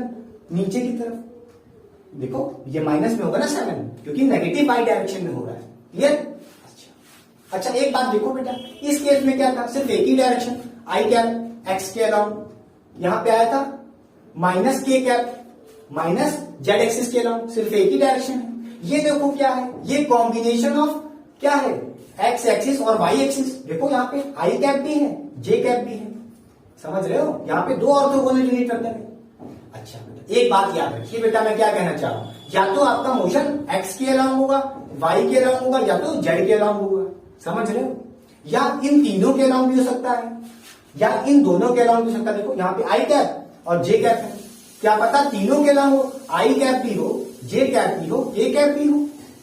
नीचे की तरफ, देखो ये माइनस में होगा ना 7, क्योंकि नेगेटिव वाई डायरेक्शन में हो रहा है। क्लियर? अच्छा एक बात देखो बेटा, इस केस में क्या था? सिर्फ एक ही डायरेक्शन, आई कैप एक्स के अलाउंग, यहां पे आया था -k cap minus Z axis के अलाउंग, सिर्फ एक ही डायरेक्शन है। ये देखो क्या है, ये कॉम्बिनेशन ऑफ क्या है, एक्स एक्सिस और वाई एक्सिस। देखो यहाँ पे आई कैप भी है, जे कैप भी है, समझ रहे हो, यहाँ पे दो ऑर्थोगोनल यूनिट वेक्टर है। अच्छा बेटा एक बात याद रखिए बेटा, मैं क्या कहना चाह रहा हूं, या तो आपका मोशन एक्स के अलाउंग होगा, वाई के अलाउंग होगा, या तो जेड के अलाउंग होगा, समझ रहे हो, या इन तीनों के अलाउंग भी हो सकता है, या इन दोनों के अलाउंग भी हो सकता है। देखो यहाँ पे आई कैप और जे कैप है, क्या पता तीनों के अलाउंग हो, आई कैप भी हो, जे कैप भी हो, के कैप भी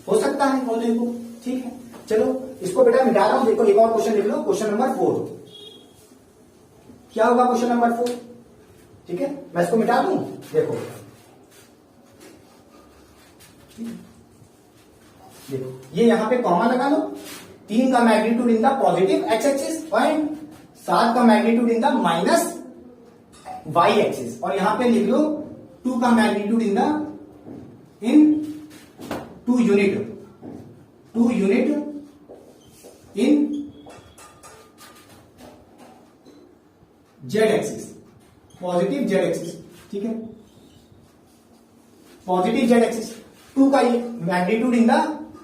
हो सकता है होने को। ठीक है, चलो इसको बेटा मिटा रहा हूं। देखो एक और क्वेश्चन लिख लो, क्वेश्चन नंबर 4। क्या होगा क्वेश्चन नंबर 4? ठीक है, मैं इसको मिटा दूं। देखो देखो ये यहां पे कॉमा लगा लो, 3 का magnitude in the positive X axis point, 7 का magnitude in the minus Y axis, और यहां पे लिख लो 2 का magnitude in 2 unit in Z axis, positive Z axis. ठीक है, पॉजिटिव जेड एक्सिस, 2 का ये magnitude in the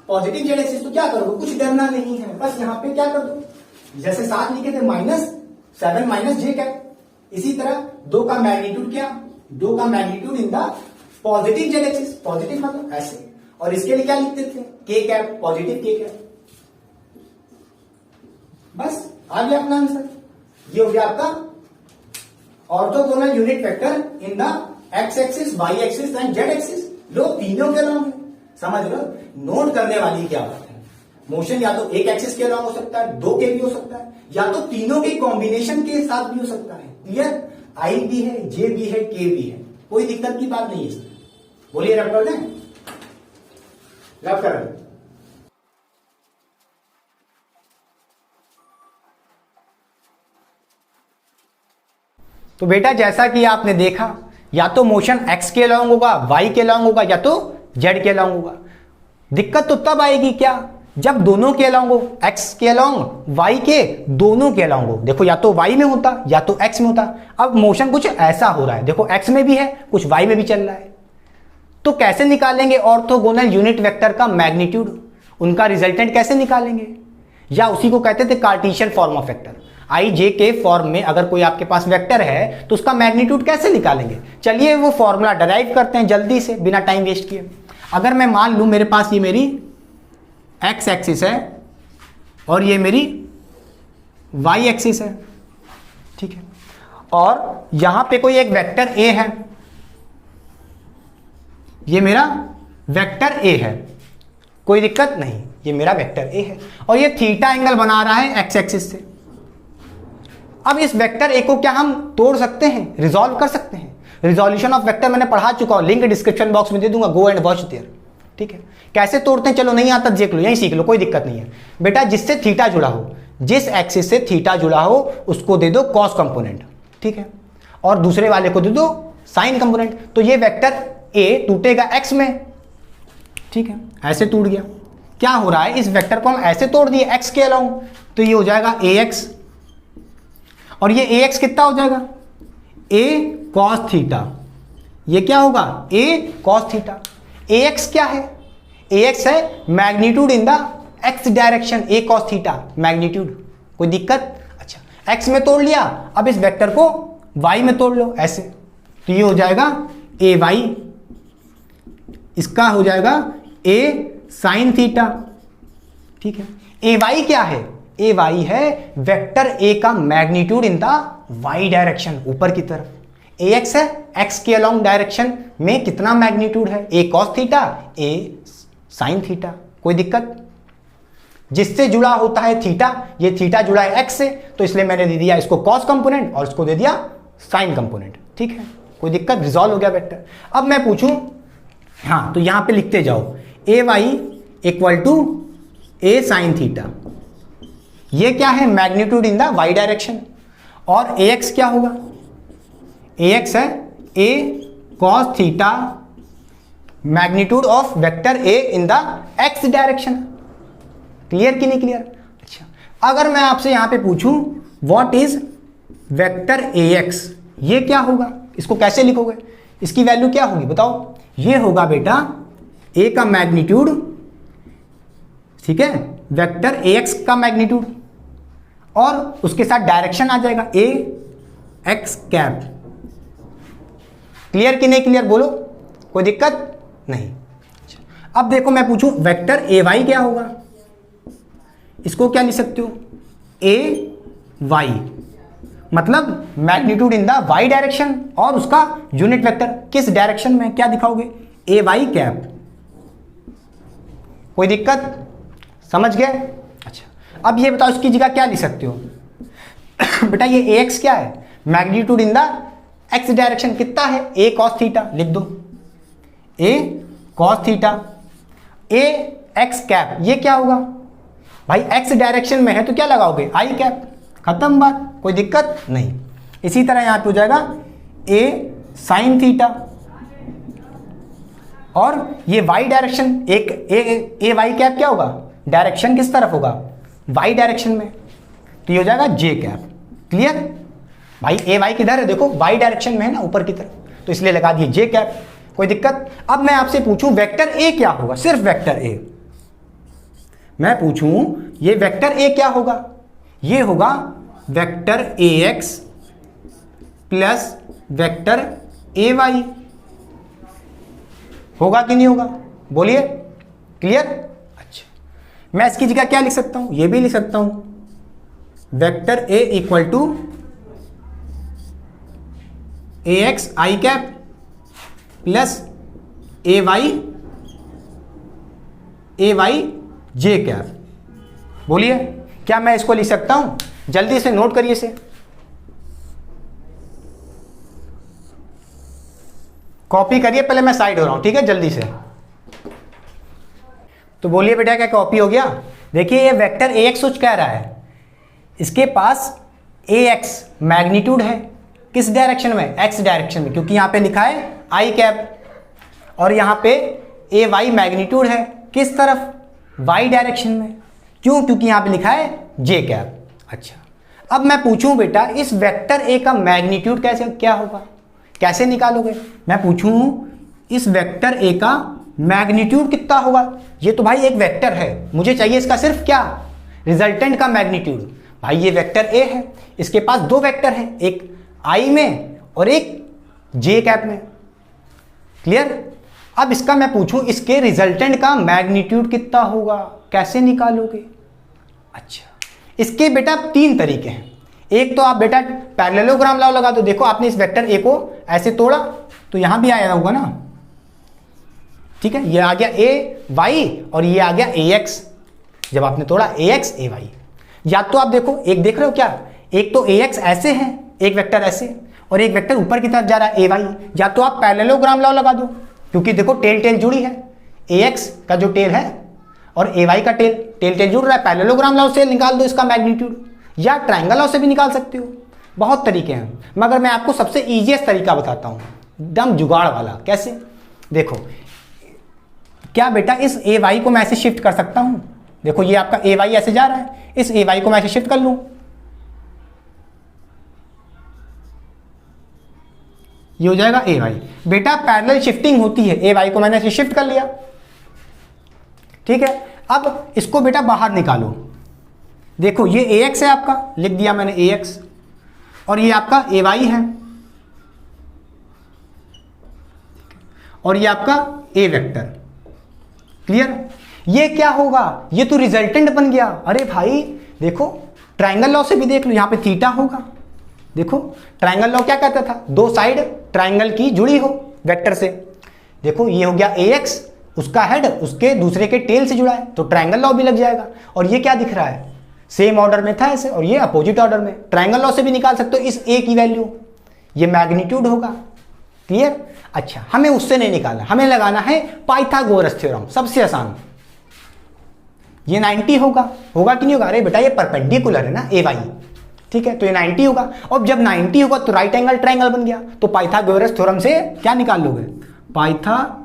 positive Z axis. तो क्या करोगे, कुछ डरना नहीं है, बस यहां पे क्या कर दो, जैसे 7 लिखे थे -7 माइनस जे कैप, इसी तरह 2 का मैग्नीट्यूड क्या, 2 का magnitude in the positive Z axis, positive मतलब ऐसे, और इसके लिए क्या लिखते थे, के कैप, पॉजिटिव के कैप। बस आ गया अपना आंसर। ये हो गया आपका orthogonal unit vector in the x axis, Y axis and z axis. लो तीनों के अलाउंग है, समझ लो। नोट करने वाली क्या बात है, मोशन या तो एक एक्सिस के अलाउंग हो सकता है, 2 के भी हो सकता है, या तो तीनों के कॉम्बिनेशन के साथ भी हो सकता है। क्लियर, आई भी है, जे भी है, के भी है, कोई दिक्कत की बात नहीं है इसमें। बोलिए रब कर दें, रब कर दें। तो बेटा जैसा कि आपने देखा, या तो मोशन x के अलाउंग होगा, y के अलाउंग होगा, या तो z के अलाउंग होगा। दिक्कत तो तब आएगी क्या, जब दोनों के अलाउंग हो, x के अलाउंग, y के दोनों के अलाउंग हो। देखो या तो y में होता या तो x में होता। अब मोशन कुछ ऐसा हो रहा है, देखो x में भी है, कुछ y में भी चल रहा है। तो कैसे निकालेंगे ऑर्थोगोनल यूनिट वेक्टर का मैग्नीट्यूड, उनका रिजल्टेंट कैसे निकालेंगे, या उसी को कहते थे कार्टेशियन फॉर्म ऑफ वेक्टर। आई जे के फॉर्म में अगर कोई आपके पास वेक्टर है तो उसका मैग्नीट्यूड कैसे निकालेंगे, चलिए वो फॉर्मूला डराइव करते हैं जल्दी से, बिना टाइम वेस्ट किए। अगर मैं मान लूं मेरे पास ये मेरी एक्स एक्सिस है और ये मेरी वाई एक्सिस है, ठीक है, और यहां पे कोई एक वेक्टर ए है, ये मेरा वेक्टर ए है, कोई दिक्कत नहीं, ये मेरा वेक्टर ए है, और ये थीटा एंगल बना रहा है एक्स एक्सिस से। अब इस वेक्टर ए को क्या हम तोड़ सकते हैं, रिजॉल्व कर सकते हैं। रिजोल्यूशन ऑफ वेक्टर मैंने पढ़ा चुका हूं, लिंक डिस्क्रिप्शन बॉक्स में दे दूंगा, गो एंड वॉच देयर। ठीक है, कैसे तोड़ते हैं चलो नहीं आता देख लो, यहीं सीख लो, कोई दिक्कत नहीं है बेटा। जिससे थीटा जुड़ा हो, जिस एक्सिस से थीटा जुड़ा हो उसको दे दो कॉस कंपोनेंट, ठीक है, और दूसरे वाले को दे दो साइन कंपोनेंट। तो ये वेक्टर ए टूटेगा एक्स में, ठीक है, ऐसे टूट गया। क्या हो रहा है, इस वेक्टर को हम ऐसे तोड़ दिए एक्स के अलाउंग, तो ये हो जाएगा ए एक्स, और ये ए एक्स कितना हो जाएगा, ए कॉस थीटा। ये क्या होगा, ए कॉस थीटा। ए एक्स क्या है, ए एक्स है magnitude in the x direction, A cos theta magnitude, कोई दिक्कत। अच्छा एक्स में तोड़ लिया, अब इस वेक्टर को वाई में तोड़ लो ऐसे, तो ये हो जाएगा ए वाई, इसका हो जाएगा ए साइन थीटा, ठीक है। ए वाई क्या है, ए वाई है वेक्टर ए का magnitude in the Y direction, ऊपर की तरफ। ए एक्स है एक्स के अलोंग डायरेक्शन में कितना मैग्नीट्यूड है, ए कॉस थीटा, ए साइन थीटा, कोई दिक्कत। जिससे जुड़ा होता है थीटा, ये थीटा जुड़ा है एक्स से, तो इसलिए मैंने दे दिया इसको कॉस कंपोनेंट और इसको दे दिया साइन कंपोनेंट, ठीक है, कोई दिक्कत, रिजॉल्व हो गया वेक्टर। अब मैं पूछूं, हाँ तो यहां पे लिखते जाओ, a y equal to a sine theta, ये क्या है magnitude in the Y direction, और ए एक्स क्या होगा, ए एक्स है ए cos theta magnitude of vector a in the x direction. Clear कि नहीं क्लियर। अच्छा अगर मैं आपसे यहां पे पूछूं what is vector A x, ये क्या होगा, इसको कैसे लिखोगे, इसकी वैल्यू क्या होगी बताओ। ये होगा बेटा ए का मैग्नीट्यूड, ठीक है, वेक्टर ए एक्स का मैग्नीट्यूड, और उसके साथ डायरेक्शन आ जाएगा ए एक्स कैप। क्लियर कि नहीं क्लियर, बोलो, कोई दिक्कत नहीं। अब देखो मैं पूछूं वेक्टर ए वाई क्या होगा, इसको क्या लिख सकते हो, ए वाई, मतलब magnitude in the Y direction, और उसका यूनिट वेक्टर किस डायरेक्शन में, क्या दिखाओगे, ए वाई कैप। कोई दिक्कत, समझ गए। अच्छा अब ये बताओ इसकी जगह क्या लिख सकते हो बेटा ये ए एक्स क्या है, magnitude in the x direction कितना है, ए कॉस थीटा, लिख दो ए कॉस थीटा, ए एक्स कैप, ये क्या होगा भाई, एक्स डायरेक्शन में है तो क्या लगाओगे, आई कैप, खत्म बात, कोई दिक्कत नहीं। इसी तरह यहां पे हो जाएगा ए साइन थीटा, और ये वाई डायरेक्शन, एक ए वाई कैप क्या होगा, डायरेक्शन किस तरफ होगा, वाई डायरेक्शन में, तो ये हो जाएगा जे कैप। क्लियर भाई, ए वाई किधर है, देखो वाई डायरेक्शन में है ना, ऊपर की तरफ, तो इसलिए लगा दिए जे कैप, कोई दिक्कत। अब मैं आपसे पूछूं वेक्टर ए क्या होगा, सिर्फ वेक्टर ए, मैं पूछूं ये वेक्टर ए क्या होगा, ये होगा vector A X plus vector A Y, होगा कि नहीं होगा, बोलिए, क्लियर। अच्छा मैं इसकी जगह क्या लिख सकता हूं, ये भी लिख सकता हूं vector A equal to A X I cap plus A Y J cap. बोलिए क्या मैं इसको लिख सकता हूं, जल्दी से नोट करिए इसे, कॉपी करिए, पहले मैं साइड हो रहा हूं, ठीक है, जल्दी से। तो बोलिए बेटा क्या कॉपी हो गया, देखिए ये वेक्टर ए एक्स कुछ कह रहा है, इसके पास ए एक्स मैग्नीट्यूड है, किस डायरेक्शन में, एक्स डायरेक्शन में, क्योंकि यहां पे लिखा है आई कैप, और यहां पे ए वाई मैग्नीट्यूड है किस तरफ, वाई डायरेक्शन में, क्यों, क्योंकि यहां पे लिखा है जे कैप। अच्छा अब मैं पूछूं बेटा इस वेक्टर ए का मैग्नीट्यूड कैसे क्या होगा, कैसे निकालोगे, मैं पूछूं इस वेक्टर ए का मैग्नीट्यूड कितना होगा, ये तो भाई एक वेक्टर है, मुझे चाहिए इसका सिर्फ क्या, रिजल्टेंट का मैग्नीट्यूड। भाई ये वेक्टर ए है, इसके पास दो वेक्टर हैं, एक आई में और एक जे कैप में। क्लियर। अब इसका मैं पूछूं इसके रिजल्टेंट का मैग्नीट्यूड कितना होगा, कैसे निकालोगे। अच्छा इसके बेटा तीन तरीके हैं, एक तो आप बेटा पैरेललोग्राम लॉ लगा दो, देखो आपने इस वेक्टर ए को ऐसे तोड़ा तो यहां भी आया होगा ना, ठीक है, ये आ गया ए वाई और ये आ गया ए एक्स, जब आपने तोड़ा ए एक्स ए वाई। या तो आप देखो एक देख रहे हो क्या, एक तो ए एक्स ऐसे है, एक वेक्टर ऐसे और एक वेक्टर ऊपर की तरफ जा रहा है ए वाई, या तो आप पैरेललोग्राम लॉ लगा दो, क्योंकि देखो टेल टेल जुड़ी है, ए एक्स का जो टेल है और ए वाई का टेल टेल जुड़ रहा है, पैरेललोग्राम लॉ से निकाल दो इसका मैग्नीट्यूड, या ट्रायंगल लॉ से भी निकाल सकते हो, बहुत तरीके हैं, मगर मैं आपको सबसे ईजीएस्ट तरीका बताता हूं, एकदम जुगाड़ वाला। कैसे, देखो क्या बेटा इस ए वाई को मैं ऐसे शिफ्ट कर सकता हूं, देखो ये आपका ए वाई ऐसे जा रहा है, इस ए वाई को मैं ऐसे शिफ्ट कर लूं, ये हो जाएगा ए वाई। बेटा पैरेलल शिफ्टिंग होती है, ए वाई को मैंने ऐसे शिफ्ट कर लिया, ठीक है। अब इसको बेटा बाहर निकालो, देखो ये ए एक्स है आपका, लिख दिया मैंने ए एक्स, और ये आपका ए वाई है, और ये आपका ए वेक्टर। क्लियर। ये क्या होगा, ये तो रिजल्टेंट बन गया। अरे भाई देखो ट्रायंगल लॉ से भी देख लो, यहां पे थीटा होगा, देखो ट्रायंगल लॉ क्या कहता था, दो साइड ट्रायंगल की जुड़ी हो वेक्टर से, देखो ये हो गया ए एक्स, उसका हेड उसके दूसरे के टेल से जुड़ा है, तो ट्रायंगल लॉ भी लग जाएगा। और ये क्या दिख रहा है, सेम ऑर्डर में था ऐसे, और ये अपोजिट ऑर्डर में, ट्रायंगल लॉ से भी निकाल सकते हो इस ए की वैल्यू, ये मैग्नीट्यूड होगा। क्लियर। अच्छा हमें उससे नहीं निकालना, हमें लगाना है पाइथागोरस थ्योरम, सबसे आसान, ये 90 होगा, होगा कि नहीं होगा, अरे बेटा ये परपेंडिकुलर है ना ए वाई, ठीक है, तो ये 90 होगा, और जब 90 होगा तो राइट एंगल ट्रायंगल बन गया, तो पाइथागोरस थ्योरम से क्या निकाल लोगे, पाइथागोरस,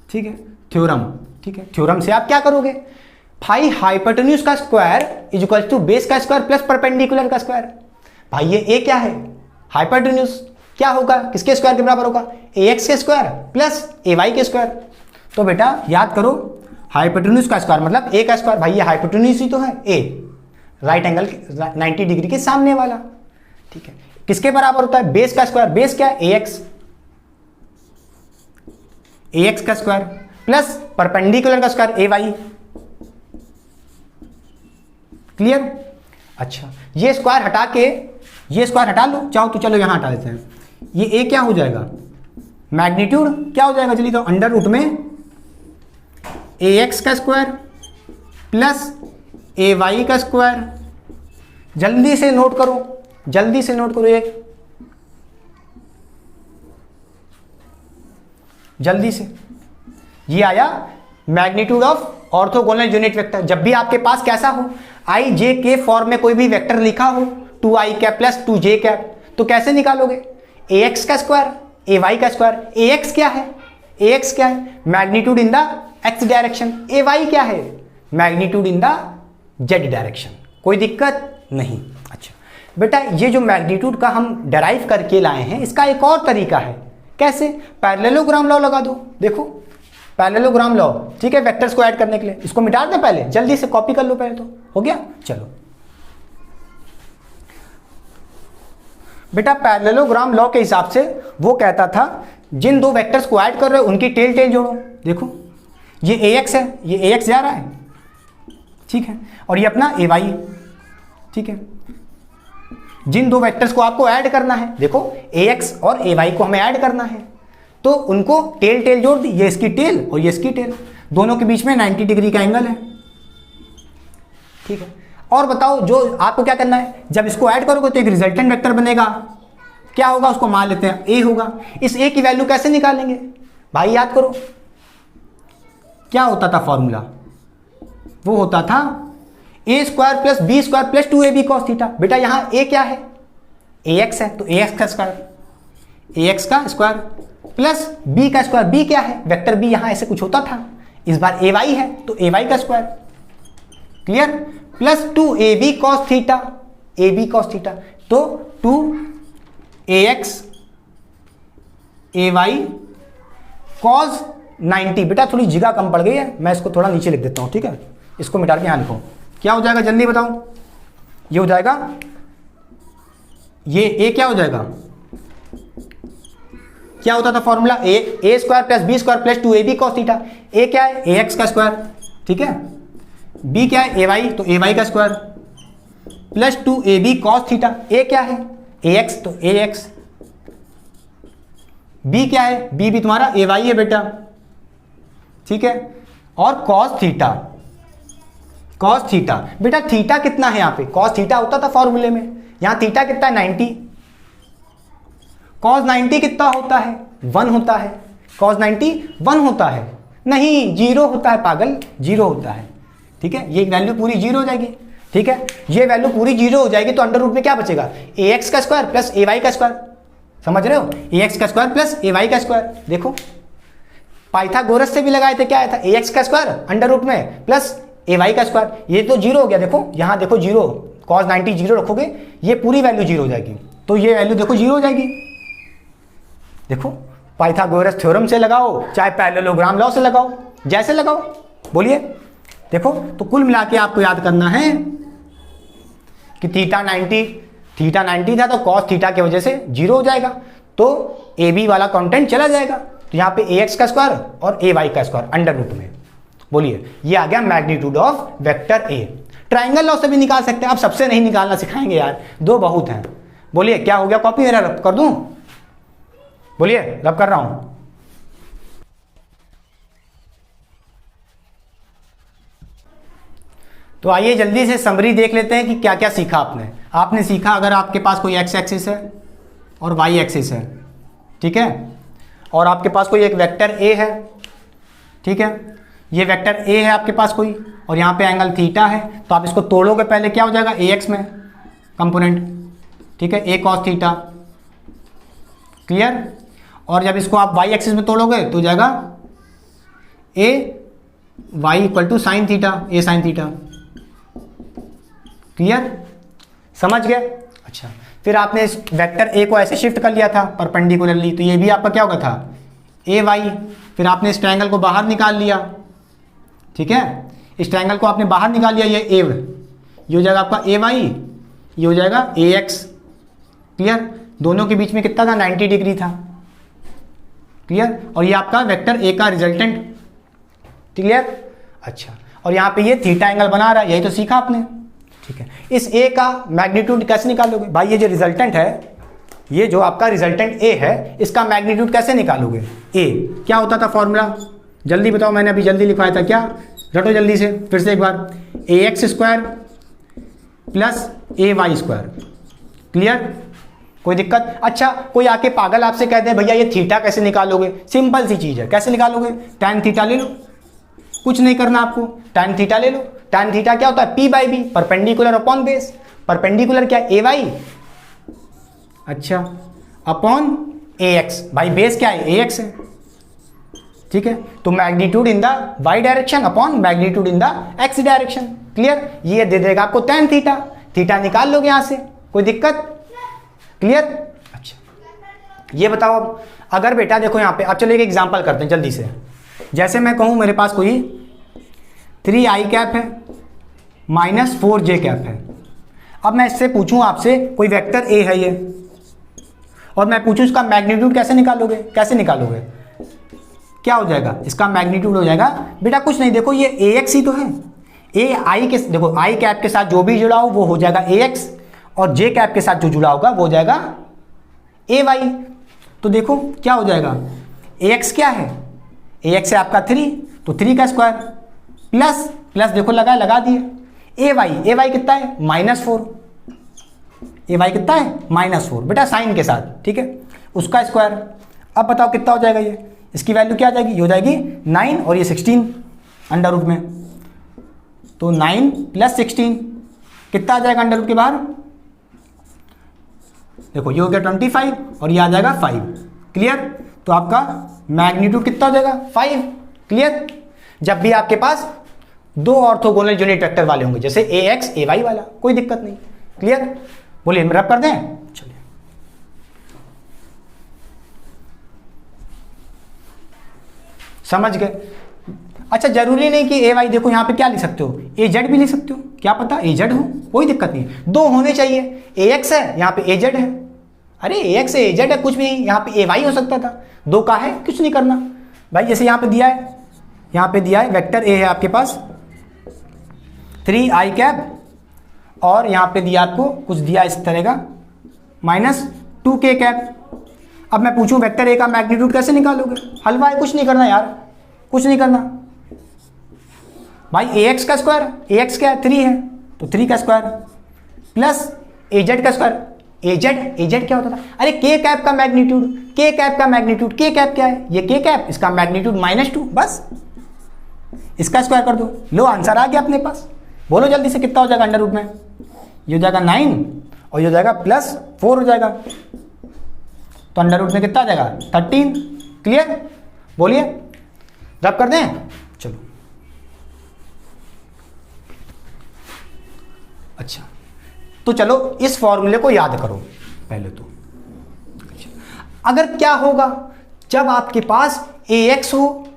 ठीक है, थ्योरम, ठीक है, थ्योरम से आप क्या करोगे, भाई हाइपोटेन्यूज का square is equal to base का स्क्वायर प्लस परपेंडिकुलर का स्क्वायर। भाई ये ए क्या है, हाइपोटेन्यूज, क्या होगा, किसके स्क्वायर के बराबर होगा, ए एक्स के स्क्वायर प्लस ए वाई के स्क्वायर। तो बेटा याद करो, हाइपोटेन्यूज का स्क्वायर मतलब ए का स्क्वायर, भाई ये हाइपोटेन्यूज ही तो है, ए राइट एंगल 90 डिग्री के सामने वाला, ठीक है। किसके बराबर होता है, बेस का स्क्वायर, बेस क्या है, ए एक्स का स्क्वायर प्लस परपेंडिकुलर का स्क्वायर ए वाई। क्लियर। अच्छा ये स्क्वायर हटा के ये स्क्वायर हटा लो, चाहो तो चलो यहां हटा देते हैं। ये ए क्या हो जाएगा, मैग्नीट्यूड क्या हो जाएगा, चलिए तो अंडर रूट में ए एक्स का स्क्वायर प्लस ए वाई का स्क्वायर। जल्दी से नोट करो, जल्दी से नोट करो, एक जल्दी से, ये आया magnitude of orthogonal unit vector. जब भी आपके पास कैसा हो, आई जे के फॉर्म में कोई भी वेक्टर लिखा हो, 2i cap plus 2j cap, तो कैसे निकालोगे, ए एक्स का स्क्वायर ए वाई का स्क्वायर। ए एक्स क्या है, ए एक्स क्या है, magnitude in the x direction. A Y क्या है, magnitude in the Z direction. कोई दिक्कत नहीं। अच्छा बेटा ये जो मैग्नीट्यूड का हम डेराइव करके लाए हैं, इसका एक और तरीका है, कैसे, पैरेललोग्राम लॉ लगा दो। देखो पैरेललोग्राम लॉ, ठीक है, वेक्टर्स को ऐड करने के लिए। इसको मिटा दें पहले, जल्दी से कॉपी कर लो पहले, तो हो गया। चलो बेटा पैरेललोग्राम लॉ के हिसाब से वो कहता था, जिन दो वेक्टर्स को ऐड कर रहे हो उनकी टेल टेल जोड़ो। देखो ये ए एक्स है, ये ए एक्स जा रहा है, ठीक है, और ये अपना ए वाई, ठीक है। जिन दो वेक्टर्स को आपको ऐड करना है, देखो ए एक्स और ए वाई को हमें ऐड करना है, तो उनको टेल टेल जोड़ दी, ये इसकी टेल और ये इसकी टेल, दोनों के बीच में 90 डिग्री का एंगल है, ठीक है। और बताओ जो आपको क्या करना है, जब इसको ऐड करोगे तो एक रिजल्टेंट वेक्टर बनेगा, क्या होगा, उसको मान लेते हैं ए होगा। इस ए की वैल्यू कैसे निकालेंगे भाई, याद करो क्या होता था फॉर्मूला, वो होता था a square plus b square plus 2ab cos theta. बेटा यहां ए क्या है, ए एक्स है, तो ए एक्स का स्क्वायर, ए एक्स का स्क्वायर प्लस बी का स्क्वायर, बी क्या है, वेक्टर बी, यहां ऐसे कुछ होता था, इस बार ए वाई है तो ए वाई का square. Clear, plus 2ab cos theta, ab cos theta, तो 2ax ay cos 90। बेटा थोड़ी जगह कम पड़ गई है, मैं इसको थोड़ा नीचे लिख देता हूं, ठीक है, इसको मिटा के यहां लिखो। क्या हो जाएगा जल्दी बताओ, ये हो जाएगा, ये ए क्या हो जाएगा, क्या होता था formula, a square plus b square plus 2ab cos theta. A क्या है, ए एक्स का स्क्वायर, ठीक है, बी क्या है, ए वाई, तो ए वाई का square plus 2ab cos theta. A क्या है, ए एक्स, तो ए एक्स, बी क्या है, बी भी तुम्हारा ए वाई है बेटा, ठीक है, और cos थीटा, cos थीटा। बेटा थीटा कितना है यहाँ पे, cos थीटा होता था फॉर्मूले में, यहाँ थीटा कितना है 90, cos 90 कितना होता है, 1 होता है, cos 90 1 होता है, नहीं 0 होता है पागल, 0 होता है, ठीक है, ये वैल्यू पूरी 0 हो जाएगी, ठीक है, ये वैल्यू पूरी 0 हो जाएगी, तो अंडर रूट में क्या बचेगा, ए एक्स का स्क्वायर प्लस ए वाई का स्क्वायर। समझ रहे हो, ए एक्स का स्क्वायर प्लस ए वाई का स्क्वायर। देखो पाइथागोरस से भी लगाए थे, क्या आया था, ए एक्स का स्क्वायर अंडर रूट में प्लस ए वाई का स्क्वायर, ये तो 0 हो गया। देखो यहाँ देखो 0, cos 90 0 रखोगे, ये पूरी वैल्यू 0 हो जाएगी, तो ये वैल्यू देखो 0 हो जाएगी। देखो पाइथागोरस थ्योरम से लगाओ, चाहे पैरेललोग्राम लॉ से लगाओ, जैसे लगाओ, बोलिए। देखो तो कुल मिला के आपको याद करना है कि थीटा 90 था, तो cos थीटा की वजह से 0 हो जाएगा, तो ए बी वाला कंटेंट चला जाएगा, तो यहाँ पे ए एक्स का स्क्वायर और ए वाई का स्क्वायर अंडर रूट में। बोलिए, ये आ गया magnitude of vector A. Triangle law से भी निकाल सकते हैं, अब सबसे नहीं निकालना सिखाएंगे यार, 2 बहुत हैं। बोलिए क्या हो गया, कॉपी मेरा रब कर दूं, बोलिए रब कर रहा हूं। तो आइए जल्दी से समरी देख लेते हैं कि क्या क्या सीखा आपने सीखा, अगर आपके पास कोई एक्स एक्सिस है और वाई एक्सिस है, ठीक है, और आपके पास कोई एक वेक्टर ए है, ठीक है, ये वेक्टर ए है आपके पास कोई, और यहाँ पे एंगल थीटा है, तो आप इसको तोड़ोगे पहले, क्या हो जाएगा, ए एक्स में कंपोनेंट, ठीक है, ए कॉस थीटा। क्लियर, और जब इसको आप वाई एक्सिस में तोड़ोगे तो हो जाएगा a y equal to sine theta, A sine theta. Clear, समझ गए। अच्छा फिर आपने इस वेक्टर ए को ऐसे शिफ्ट कर लिया था परपेंडिकुलरली, तो ये भी आपका क्या होगा था ए वाई। फिर आपने इस ट्रायंगल को बाहर निकाल लिया, ठीक है, इस ट्रायंगल को आपने बाहर निकाल लिया, ये हो जाएगा आपका ए वाई, ये हो जाएगा ए एक्स। क्लियर, दोनों के बीच में कितना था 90 डिग्री था। क्लियर, और ये आपका वेक्टर ए का रिजल्टेंट। क्लियर, अच्छा, और यहाँ पे ये थीटा एंगल बना रहा है, यही तो सीखा आपने। ठीक है, इस ए का मैग्नीट्यूड कैसे निकालोगे भाई? ये जो रिजल्टेंट है, ये जो आपका रिजल्टेंट ए है, इसका मैग्नीट्यूड कैसे निकालोगे? ए क्या होता था फॉर्मूला? जल्दी बताओ, मैंने अभी जल्दी लिखवाया था, क्या? रटो जल्दी से फिर से एक बार, ए x square plus A Y square. Clear, कोई दिक्कत? अच्छा, कोई आके पागल आपसे कहते हैं भैया ये थीटा कैसे निकालोगे? सिंपल सी चीज है, कैसे निकालोगे? tan थीटा ले लो, कुछ नहीं करना आपको, tan थीटा ले लो। tan थीटा क्या होता है? p by B, perpendicular upon base. Perpendicular क्या? ए वाई, अच्छा, अपॉन ए एक्स। भाई बेस क्या है? ए एक्स है, ठीक है, तो magnitude in the Y direction upon magnitude in the x direction. Clear, ये दे देगा आपको tan थीटा। थीटा निकाल लोगे यहां से, कोई दिक्कत? क्लियर, अच्छा, ये बताओ अब, अगर बेटा देखो यहाँ पे, अब चलो एक एग्जांपल करते हैं जल्दी से। जैसे मैं कहूँ मेरे पास कोई 3i कैप है माइनस 4j कैप है। अब मैं इससे पूछूं आपसे, कोई वेक्टर a है ये, और मैं पूछूं इसका मैग्नीट्यूड कैसे निकालोगे? कैसे निकालोगे? क्या हो जाएगा इसका मैग्नीट्यूड? हो जाएगा बेटा कुछ नहीं, देखो ये ax ही तो है। ए आई के, देखो i कैप के साथ जो भी जुड़ा हो वो हो जाएगा ax, और j कैप के साथ जो जुड़ा होगा वो हो जाएगा ए वाई। तो देखो क्या हो जाएगा, ax क्या है? ax है आपका 3, तो 3 का स्क्वायर प्लस प्लस, देखो लगा दिए, ए वाई कितना है? -4। ए वाई कितना है? -4 बेटा, साइन के साथ, ठीक है, उसका स्क्वायर। अब बताओ कितना हो जाएगा ये? इसकी वैल्यू क्या आ जाएगी? ये हो जाएगी 9 और ये 16 अंडर रूट में, तो 9 + 16 कितना आ जाएगा अंडर रूट के बाहर? देखो ये हो गया 25 और ये आ जाएगा 5। क्लियर, तो आपका मैग्नीट्यूड कितना हो जाएगा? 5। क्लियर, जब भी आपके पास दो ऑर्थोगोनल यूनिट वेक्टर वाले होंगे, जैसे ए एक्स ए वाई वाला, कोई दिक्कत नहीं। क्लियर, बोलिए रब कर दें? चलिए, समझ गए? अच्छा, जरूरी नहीं कि ए वाई, देखो यहाँ पे क्या लिख सकते हो? ए जेड भी लिख सकते हो, क्या पता ए जेड हो, कोई दिक्कत नहीं, दो होने चाहिए। ए एक्स है, यहाँ पे ए जेड है, अरे ए एक्स है ए जेड है, कुछ भी नहीं, यहाँ पे ए वाई हो सकता था, दो का है, कुछ नहीं करना भाई। जैसे यहाँ पे दिया है, यहाँ पे दिया है वेक्टर ए है आपके पास 3i कैप, और यहाँ पे दिया आपको कुछ दिया इस तरह का -2k कैप। अब मैं पूछूं वेक्टर ए का मैग्नीट्यूड कैसे निकालोगे? हलवा है, कुछ नहीं करना यार, कुछ नहीं करना भाई। ए एक्स का स्क्वायर, ए एक्स क्या है? 3 है, तो 3 का स्क्वायर प्लस ए जेड का स्क्वायर। ए जेड क्या होता था? अरे के कैप का मैग्नीट्यूड, के कैप का मैग्नीट्यूड, के कैप क्या है? ये के कैप, इसका मैग्नीट्यूड -2, बस इसका स्क्वायर कर दो, लो आंसर आ गया अपने पास। बोलो जल्दी से कितना हो जाएगा अंडर रूट में? ये हो जाएगा 9 और ये हो जाएगा +4 हो जाएगा, तो अंडर रूट में कितना आ जाएगा? 13। क्लियर, बोलिए रब कर दें? चलो, अच्छा, तो चलो इस फॉर्मूले को याद करो पहले तो। अगर क्या होगा जब आपके पास ए एक्स हो,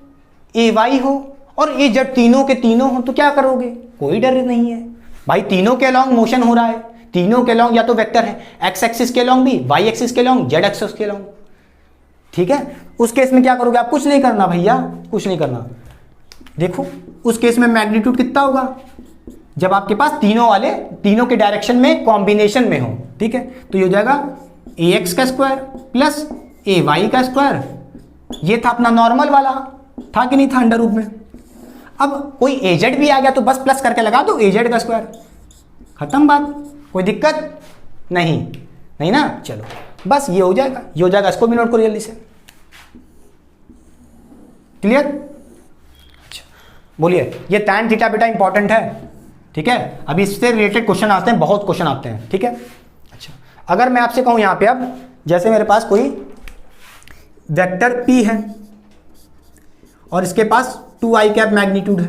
ए वाई हो और ए जेड तीनों के तीनों हो, तो क्या करोगे? कोई डर नहीं है भाई, तीनों के अलॉन्ग मोशन हो रहा है, तीनों के अलॉन्ग या तो वेक्टर है, एक्स एक्सिस के अलॉन्ग भी, वाई एक्सिस के अलॉन्ग, जेड एक्सिस के अलॉन्ग, ठीक है। उस केस में क्या करोगे आप? कुछ नहीं करना भैया, कुछ नहीं करना। देखो उस केस में मैग्नीट्यूड कितना होगा जब आपके पास तीनों वाले तीनों के डायरेक्शन में कॉम्बिनेशन में हो, ठीक है। तो ये हो जाएगा ए एक्स का स्क्वायर प्लस ए वाई का स्क्वायर, ये था अपना नॉर्मल वाला, था कि नहीं था अंडर रूट में। अब कोई ए जेड भी आ गया तो बस प्लस करके लगा दो ए जेड का स्क्वायर, खत्म बात, कोई दिक्कत नहीं, नहीं ना। चलो बस ये हो जाएगा, ये हो जाएगा, इसको भी नोट करो जल्दी से। क्लियर? अच्छा बोलिए, ये tan थीटा बेटा इंपॉर्टेंट है, ठीक है। अभी इससे रिलेटेड क्वेश्चन आते हैं, बहुत क्वेश्चन आते हैं, ठीक है। अच्छा अगर मैं आपसे कहूं यहां पे, अब जैसे मेरे पास कोई वेक्टर p है और इसके पास 2i कैप मैग्नीट्यूड है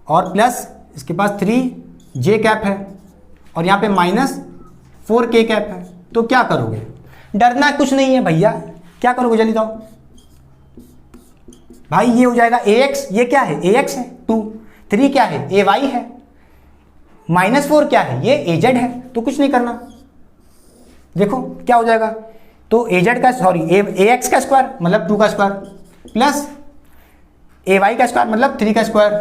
और प्लस इसके पास 3j कैप है और यहाँ पे 4k कैप है। तो क्या करोगे, डरना कुछ नहीं है भैया, क्या करोगे जल्दी बताओ भाई। ये हो जाएगा ax, ये क्या है ax है 2, 3 क्या है ay है, -4 क्या है ये az है। तो कुछ नहीं करना, देखो क्या हो जाएगा। तो az का ax का स्क्वायर मतलब 2 का स्क्वायर प्लस ay का स्क्वायर मतलब 3 का स्क्वायर,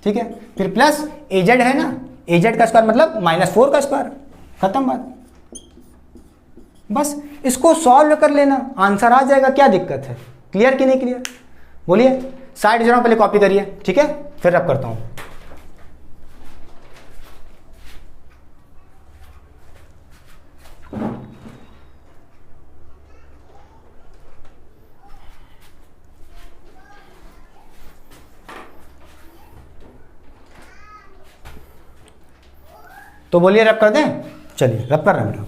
ठीक है। फिर प्लस az है ना, az का स्क्वायर मतलब -4 का स्क्वायर, खत्म बात। बस इसको सॉल्व कर लेना, आंसर आ जाएगा, क्या दिक्कत है। क्लियर कि नहीं क्लियर, बोलिए। साइड जरा पहले कॉपी करिए, ठीक है, फिर रब करता हूं। तो बोलिए रब कर दें, चलिए रब कर रहे हैं बेटा।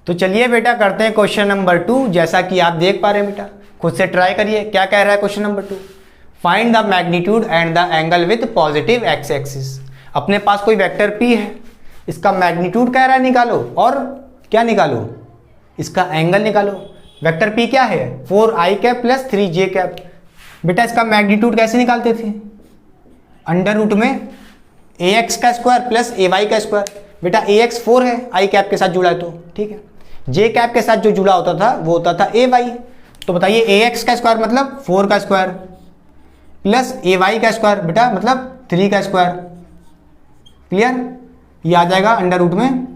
तो चलिए बेटा करते हैं क्वेश्चन नंबर 2। जैसा कि आप देख पा रहे हैं बेटा, खुद से ट्राई करिए। क्या कह रहा है question number 2, find the magnitude and the angle with positive X axis. अपने पास कोई वेक्टर P है, इसका मैग्नीट्यूड कह रहा है निकालो, और क्या निकालो, इसका एंगल निकालो। वेक्टर P क्या है 4i cap plus 3j cap. बेटा इसका मैग्नीट्यूड कैसे निकालते थे, अंडर रूट में ax का स्क्वायर प्लस ay का स्क्वायर। बेटा ax 4 है, i कैप के साथ जुड़ा है तो ठीक है, j कैप के साथ जो जुड़ा होता था वो होता था ay। तो बताइए ax का स्क्वायर मतलब 4 का स्क्वायर प्लस ay का स्क्वायर बेटा मतलब 3 का स्क्वायर। क्लियर, ये आ जाएगा अंडर रूट में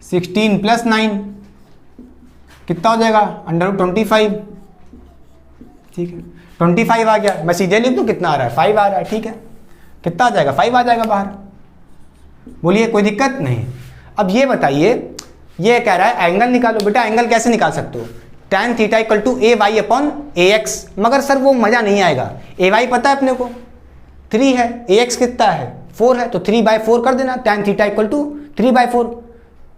16 प्लस 9 कितना हो जाएगा, अंडर रूट 25, ठीक है। 25 आ गया, मैं सीधे लिख दूं कितना आ रहा है 5 आ रहा है, ठीक है। कितना आ जाएगा 5 आ जाएगा बाहर, बोलिए कोई दिक्कत नहीं। अब ये बताइए, ये कह रहा है एंगल निकालो। बेटा एंगल कैसे निकाल सकते हो, tan theta equal to ay upon ax। मगर सर वो मजा नहीं आएगा, ay पता है अपने को 3 है, ax कितना है 4 है, तो 3/4 कर देना, tan थीटा इक्वल टू 3/4।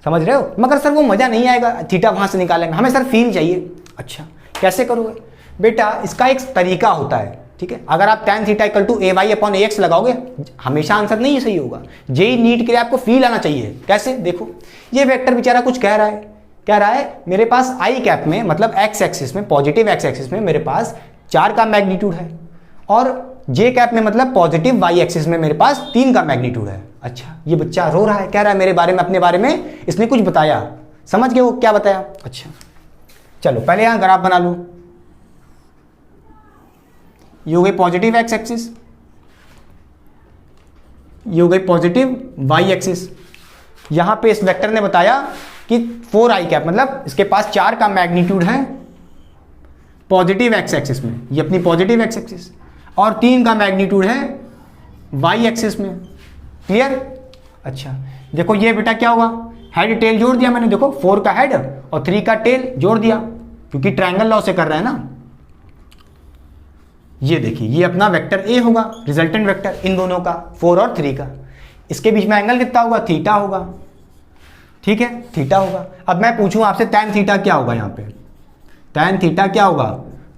समझ रहे हो, मगर सर वो मजा नहीं आएगा, थीटा वहां से निकालेंगे, हमें सर फील चाहिए। अच्छा कैसे करोगे बेटा, इसका एक तरीका होता है, ठीक है। अगर आप tan theta equal to ay upon ax लगाओगे, हमेशा आंसर नहीं सही होगा। जेई नीट के लिए आपको फील आना चाहिए। कैसे, देखो ये वेक्टर बेचारा कुछ कह रहा है मेरे पास i कैप में मतलब x एक्सिस में, पॉजिटिव x एक्सिस में मेरे पास 4 का मैग्नीट्यूड है, और j कैप में मतलब पॉजिटिव y एक्सिस में मेरे पास 3 का मैग्नीट्यूड है। अच्छा ये बच्चा रो रहा है, कह रहा है मेरे बारे में, अपने बारे में इसने कुछ बताया, समझ गए वो क्या बताया। अच्छा चलो पहले यहां ग्राफ बना लो, ये हो गई पॉजिटिव एक्स एक्सिस, ये हो गई पॉजिटिव वाई एक्सिस। यहां पे इस वेक्टर ने बताया कि 4i कैप मतलब इसके पास 4 का मैग्नीट्यूड है पॉजिटिव एक्स एक्सिस में, ये अपनी पॉजिटिव एक्स एक्सिस, और 3 का मैग्नीट्यूड है वाई एक्सिस में। क्लियर। अच्छा देखो ये बेटा क्या हुआ, हेड टेल जोड़ दिया मैंने, देखो 4 का हेड और 3 का टेल जोड़ दिया, क्योंकि ट्रायंगल लॉ से कर रहा है ना। ये देखिए ये अपना वेक्टर ए होगा, रिजल्टेंट वेक्टर इन दोनों का 4 और 3 का। इसके बीच में एंगल कितना होगा, थीटा होगा, ठीक है, थीटा होगा। अब मैं पूछूं आपसे tan थीटा क्या होगा, यहाँ पे tan थीटा क्या होगा,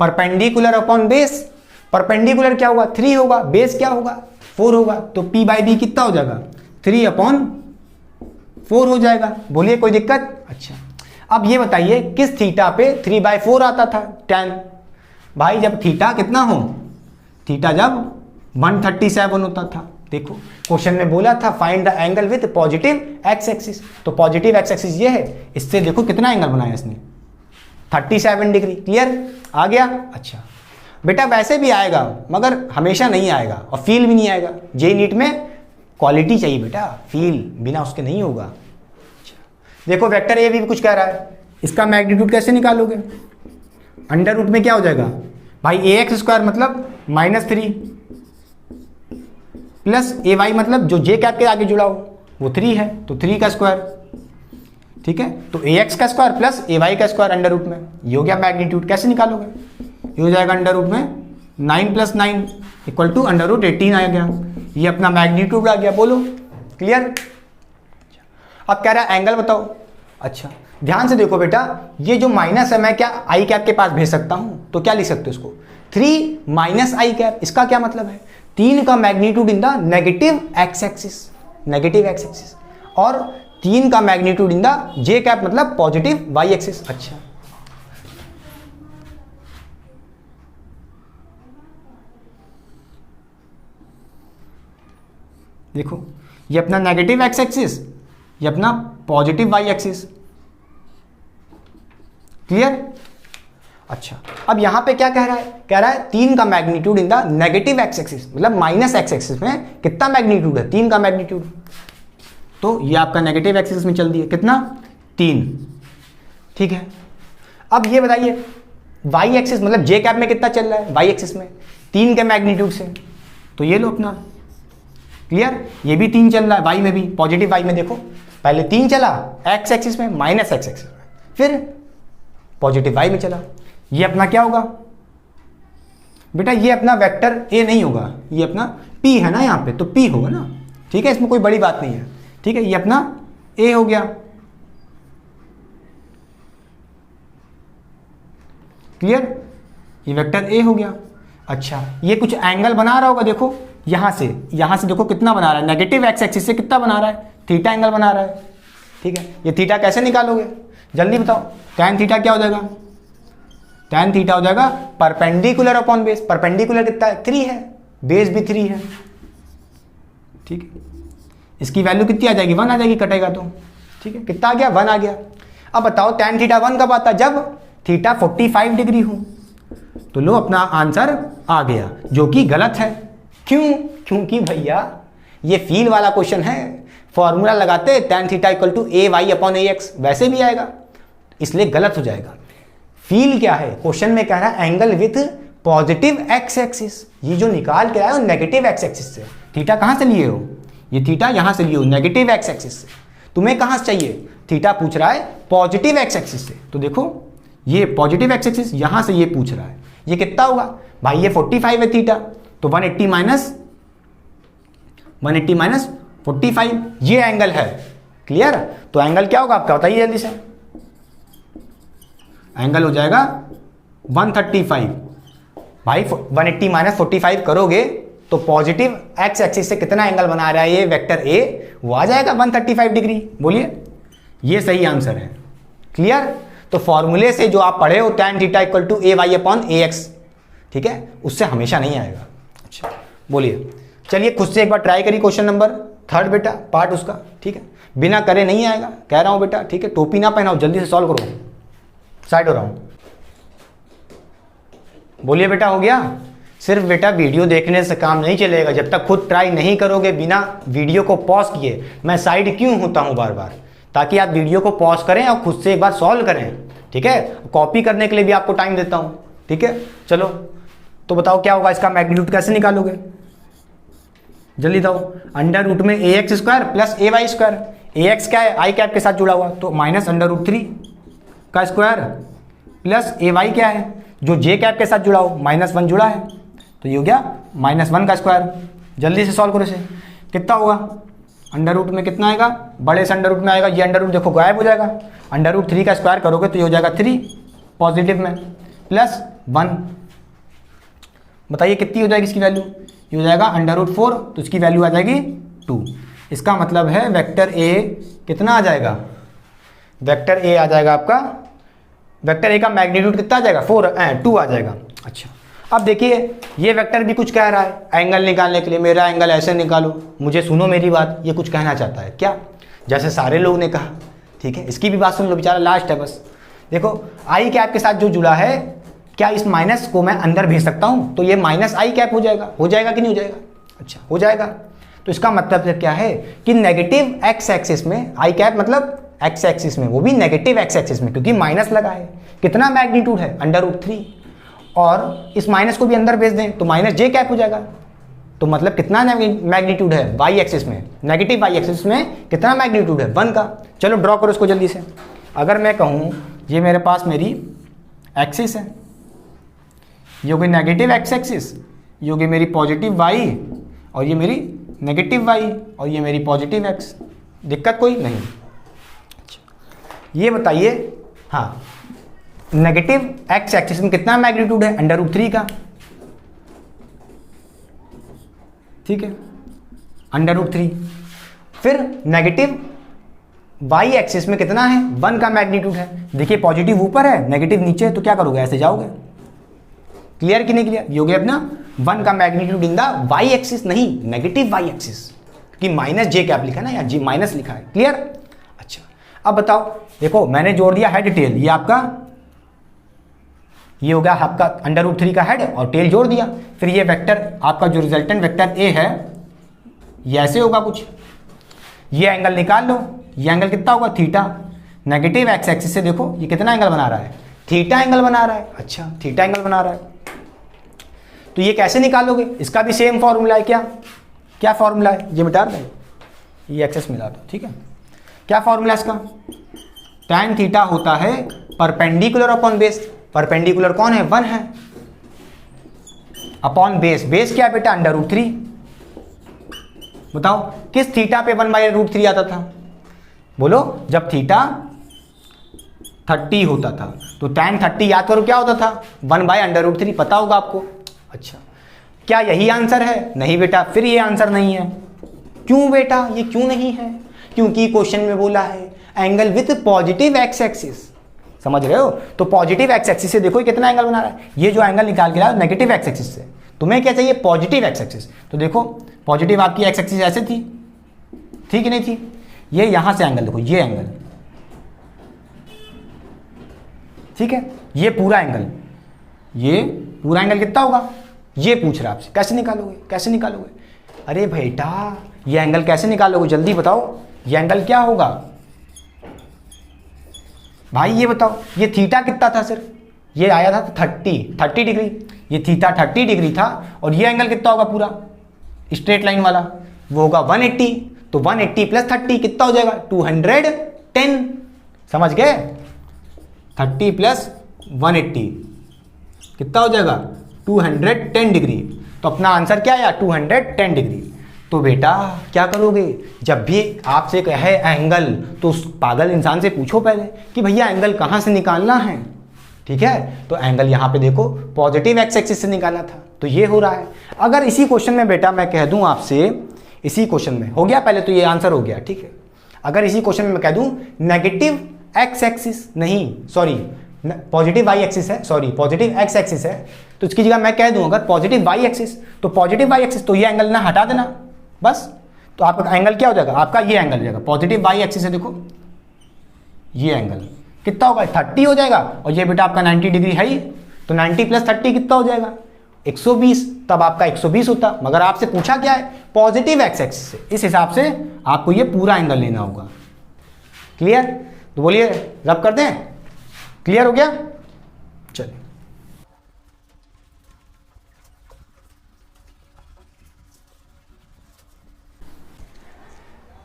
परपेंडिकुलर अपॉन बेस। परपेंडिकुलर क्या होगा 3 होगा, बेस क्या होगा 4 होगा, तो p/b कितना हो जाएगा 3/4 हो जाएगा। बोलिए कोई दिक्कत। अच्छा अब ये बताइए किस थीटा पे 3/4 आता था tan। भाई जब थीटा कितना हो, थीटा जब 137 होता था। देखो क्वेश्चन में बोला था find the angle with positive X axis, तो पॉजिटिव एक्स एक्सिस ये है, इससे देखो कितना एंगल बनाया इसने 37 डिग्री। क्लियर आ गया। अच्छा बेटा वैसे भी आएगा मगर हमेशा नहीं आएगा, और फील भी नहीं आएगा। जेईई नीट में क्वालिटी चाहिए बेटा, फील बिना उसके नहीं होगा। अच्छा देखो वेक्टर ए भी कुछ कह रहा है, इसका मैग्नीट्यूड कैसे निकालोगे, अंडर रूट में क्या हो जाएगा भाई ax स्क्वायर मतलब -3 प्लस ay मतलब जो j कैप के आगे जुड़ा हो वो 3 है, तो 3 का स्क्वायर, ठीक है। तो ax का स्क्वायर प्लस ay का स्क्वायर अंडर रूट में, ये हो गया मैग्नीट्यूड। कैसे निकालोगे, ये हो जाएगा अंडर रूट में 9 + 9 इक्वल टू अंडर रूट 18 आ गया, ये अपना मैग्नीट्यूड आ गया। बोलो क्लियर। अब कह रहा है एंगल बताओ। अच्छा ध्यान से देखो बेटा, ये जो माइनस है मैं क्या आई कैप के पास भेज सकता हूं, तो क्या लिख सकते हो इसको 3 माइनस आई कैप। इसका क्या मतलब है, 3 का magnitude in the negative x axis, negative x axis, और 3 का magnitude in the J cap मतलब पॉजिटिव वाई एक्सिस। अच्छा, देखो ये अपना नेगेटिव एक्स एक्सिस, ये अपना पॉजिटिव वाई एक्सिस। क्लियर? अच्छा, अब यहां पे क्या कह रहा है, कह रहा है 3 का magnitude in the negative x axis, मतलब माइनस एक्स एक्सिस में कितना मैग्नीट्यूड है, 3 का मैग्नीट्यूड। तो ये आपका नेगेटिव एक्सिस में चल दिया, कितना 3। ठीक है, अब ये बताइए वाई एक्सिस मतलब जे कैप में कितना चल रहा है, वाई एक्सिस में 3 के मैग्नीट्यूड से, तो ये लो अपना। क्लियर? ये भी 3 चल रहा है वाई में भी, पॉजिटिव वाई में। देखो पहले 3 चला एक्स एक्सिस में, माइनस एक्स एक्सिस में, फिर पॉजिटिव वाई में चला। ये अपना क्या होगा बेटा, ये अपना वेक्टर ए नहीं होगा, ये अपना पी है ना यहाँ पे, तो पी होगा ना। ठीक है, इसमें कोई बड़ी बात नहीं है। ठीक है, ये अपना ए हो गया। क्लियर? ये वेक्टर ए हो गया। अच्छा, ये कुछ एंगल बना रहा होगा, देखो यहां से देखो कितना बना रहा है, नेगेटिव एक्स एक्सिस से कितना बना रहा है, थीटा एंगल बना रहा है। ठीक है, ये थीटा कैसे निकालोगे, जल्दी बताओ। टैन थीटा क्या हो जाएगा, टैन थीटा हो जाएगा परपेंडिकुलर अपॉन बेस। परपेंडिकुलर कितना है, 3 है, बेस भी 3 है। ठीक है, इसकी वैल्यू कितनी आ जाएगी, 1 आ जाएगी, कटेगा तो। ठीक है, कितना आ गया, 1 आ गया। अब बताओ टैन थीटा 1 कब आता है, जब थीटा 45 डिग्री हो। तो लो अपना आंसर आ गया, जो कि गलत है। क्यों? क्योंकि भैया ये फील वाला क्वेश्चन है, फॉर्मूला लगाते tan theta equal to A Y upon A X, वैसे भी आएगा, इसलिए गलत हो जाएगा। फील क्या है, क्वेश्चन में कह रहा है angle with positive X axis, ये जो निकाल के आए हो नेगेटिव एक्स एक्सिस से। थीटा कहां से लिए हो, ये थीटा यहां से लिए हो नेगेटिव एक्स एक्सिस से। तुम्हें कहां से चाहिए, थीटा पूछ रहा है पॉजिटिव एक्स एक्सिस से। तो देखो ये पॉजिटिव एक्स एक्सिस यहां से ये पूछ रहा है, ये कितना होगा भाई, ये 45 है थीटा, तो 180 माइनस 45 ये एंगल है। क्लियर? तो एंगल क्या होगा आपका, बताइए जल्दी से। एंगल हो जाएगा 135। भाई 180 माइनस 45 करोगे तो पॉजिटिव एक्स एक्सिस से कितना एंगल बना रहा है ये वेक्टर ए, वो आ जाएगा 135 डिग्री। बोलिए, ये सही आंसर है। क्लियर? तो फॉर्मूले से जो आप पढ़े हो tan theta equal to A Y upon A X, ठीक है, उससे हमेशा नहीं आएगा। अच्छा बोलिए, चलिए खुद से एक बार ट्राई करिए क्वेश्चन नंबर 3 बेटा, पार्ट उसका। ठीक है, बिना करे नहीं आएगा, कह रहा हूं बेटा। ठीक है, टोपी ना पहनाओ, जल्दी से सॉल्व करो, साइड हो रहा हूं। बोलिए बेटा, हो गया? सिर्फ बेटा वीडियो देखने से काम नहीं चलेगा, जब तक खुद ट्राई नहीं करोगे बिना वीडियो को पॉज किए। मैं साइड क्यों होता हूं बार बार, ताकि आप वीडियो को पॉज करें और खुद से एक बार सॉल्व करें। ठीक है, कॉपी करने के लिए भी आपको टाइम देता हूं। ठीक है, चलो तो बताओ क्या होगा, इसका मैग्नीट्यूड कैसे निकालोगे, जल्दी बताओ। अंडर रूट में ए x square plus A Y square, A x क्या है, आई कैप के साथ जुड़ा हुआ, तो माइनस अंडर रूट 3 का स्क्वायर प्लस ए वाई क्या है, जो जे कैप के साथ जुड़ा हो, -1 जुड़ा है, तो ये हो गया -1 का स्क्वायर। जल्दी से सॉल्व करो इसे, कितना होगा, अंडर रूट में कितना आएगा, बड़े से अंडर रूट में आएगा, ये अंडर रूट देखो गायब हो जाएगा, अंडर रूट 3 का स्क्वायर करोगे तो ये हो जाएगा 3 पॉजिटिव में प्लस 1। बताइए कितनी हो जाएगी इसकी वैल्यू, ये हो जाएगा अंडर रूट 4, तो इसकी वैल्यू आ जाएगी 2। इसका मतलब है वेक्टर ए कितना आ जाएगा, वेक्टर ए आ जाएगा आपका, वेक्टर ए का मैग्नीट्यूड कितना आ जाएगा 2 आ जाएगा। अच्छा अब देखिए ये वेक्टर भी कुछ कह रहा है एंगल निकालने के लिए, मेरा एंगल ऐसे निकालो, मुझे सुनो मेरी बात, ये कुछ कहना चाहता है क्या, जैसे सारे लोग ने कहा। ठीक है, इसकी भी बात सुन लो, बेचारा लास्ट है बस। देखो आई कैप के साथ जो जुड़ा है, क्या इस माइनस को मैं अंदर भेज सकता हूं, तो ये माइनस आई कैप हो जाएगा कि नहीं हो जाएगा, अच्छा हो जाएगा। तो इसका मतलब क्या है कि नेगेटिव एक्स एक्सिस में, आई कैप मतलब एक्स एक्सिस में, वो भी नेगेटिव एक्स एक्सिस में, क्योंकि माइनस लगा है, कितना मैग्नीट्यूड है अंडर रूट 3, और इस माइनस को भी अंदर भेज दें तो माइनस जे कैप हो जाएगा। तो मतलब कितना मैग्नीट्यूड है वाई एक्सिस में, नेगेटिव वाई एक्सिस में कितना मैग्नीट्यूड है 1 का। चलो ड्रॉ करो इसको जल्दी से। अगर मैं कहूँ ये मेरे पास मेरी एक्सिस है, ये होगी नेगेटिव एक्स एक्सिस, ये होगी मेरी पॉजिटिव वाई, और ये मेरी नेगेटिव वाई, और ये मेरी पॉजिटिव एक्स, दिक्कत कोई नहीं। ये बताइए, हाँ, नेगेटिव एक्स एक्सिस में कितना मैग्नीट्यूड है? √3 का, ठीक है, √3। फिर नेगेटिव वाई एक्सिस में कितना है? 1 का मैग्नीट्यूड है। देखिए पॉजिटिव ऊपर है, नेगेटिव नीचे है, तो क्या करोगे? ऐसे जाओगे। क्लियर कि नहीं क्लियर? ये हो गया अपना 1 का magnitude in the Y axis, नहीं नेगेटिव वाई एक्सिस, कि माइनस जे कैप लिखा है ना, या जी माइनस लिखा है। क्लियर? अच्छा, अब बताओ, देखो मैंने जोड़ दिया हेड टेल, ये आपका, ये हो गया आपका √3 का हेड और टेल जोड़ दिया। फिर ये वेक्टर आपका जो रिजल्टेंट वेक्टर ए है, ये ऐसे होगा कुछ। ये एंगल निकाल लो, ये एंगल कितना होगा? थीटा। नेगेटिव एक्स एक्सिस से देखो ये कितना एंगल बना रहा है? थीटा एंगल बना रहा है। अच्छा, थीटा एंगल बना रहा है, तो ये कैसे निकालोगे? इसका भी सेम फॉर्मूला है। क्या क्या फॉर्मूला है? ये मिटा दें, ये एक्सेस मिला दो, ठीक है। क्या फॉर्मूला इसका? tan थीटा होता है परपेंडिकुलर अपॉन बेस। परपेंडिकुलर कौन है? 1 है, अपॉन बेस। बेस क्या है बेटा? √3। बताओ किस थीटा पे 1/√3 आता था? बोलो, जब थीटा 30 होता था तो tan 30 याद करो क्या होता था? 1/√3, पता होगा आपको। अच्छा, क्या यही आंसर है? नहीं बेटा, फिर ये आंसर नहीं है। क्यों बेटा, ये क्यों नहीं है? क्योंकि क्वेश्चन में बोला है angle with positive X axis. समझ रहे हो? तो पॉजिटिव एक्स एक्सिस से देखो ये कितना एंगल बना रहा है। ये जो एंगल निकाल के लाया नेगेटिव एक्स एक्सिस से, तुम्हें क्या चाहिए? Positive X axis. तो देखो पॉजिटिव आपकी एक्स एक्सिस ऐसे थी कि नहीं थी? ये यहां से एंगल देखो, ये एंगल, ठीक है, ये पूरा एंगल, ये पूरा एंगल कितना होगा? ये पूछ रहा है आपसे। कैसे निकालोगे? कैसे निकालोगे? अरे बेटा, ये एंगल कैसे निकालोगे? जल्दी बताओ, ये एंगल क्या होगा भाई? ये बताओ, ये थीटा कितना था सर? ये आया था 30 डिग्री, ये थीटा 30 डिग्री था, और ये एंगल कितना होगा पूरा स्ट्रेट लाइन वाला? वो होगा 180। तो 180 + 30 कितना हो जाएगा? 210। समझ गए? 30 + 180 कितना हो जाएगा? 210 डिग्री। तो अपना आंसर क्या आया? 210 डिग्री। तो बेटा क्या करोगे? जब भी आपसे कहे एंगल, तो उस पागल इंसान से पूछो पहले कि भैया एंगल कहाँ से निकालना है, ठीक है? तो एंगल यहाँ पे देखो पॉजिटिव एक्स एक्सिस से निकालना था, तो ये हो रहा है। अगर इसी क्वेश्चन में बेटा मैं कह दूं आपसे, इसी क्वेश्चन में हो गया पहले, तो ये आंसर हो गया, ठीक है। अगर इसी क्वेश्चन में मैं कह दूं नेगेटिव एक्स एक्सिस, नहीं सॉरी पॉजिटिव वाई एक्सिस है, सॉरी पॉजिटिव एक्स एक्सिस है, तो इसकी जगह मैं कह दूं अगर पॉजिटिव वाई एक्सिस, तो पॉजिटिव वाई एक्सिस, तो ये एंगल ना हटा देना बस। तो आपका एंगल क्या हो जाएगा? आपका ये एंगल हो जाएगा, पॉजिटिव वाई एक्सिस है, देखो ये एंगल कितना होगा? 30 हो जाएगा, और ये बेटा आपका 90 डिग्री है ही, तो 90 + 30 कितना हो जाएगा? 120। तब आपका 120 होता, मगर आपसे पूछा क्या है? पॉजिटिव एक्स एक्सिस से। इस हिसाब से आपको ये पूरा एंगल लेना होगा। क्लियर? तो बोलिए रब करते हैं। क्लियर हो गया? चलिए,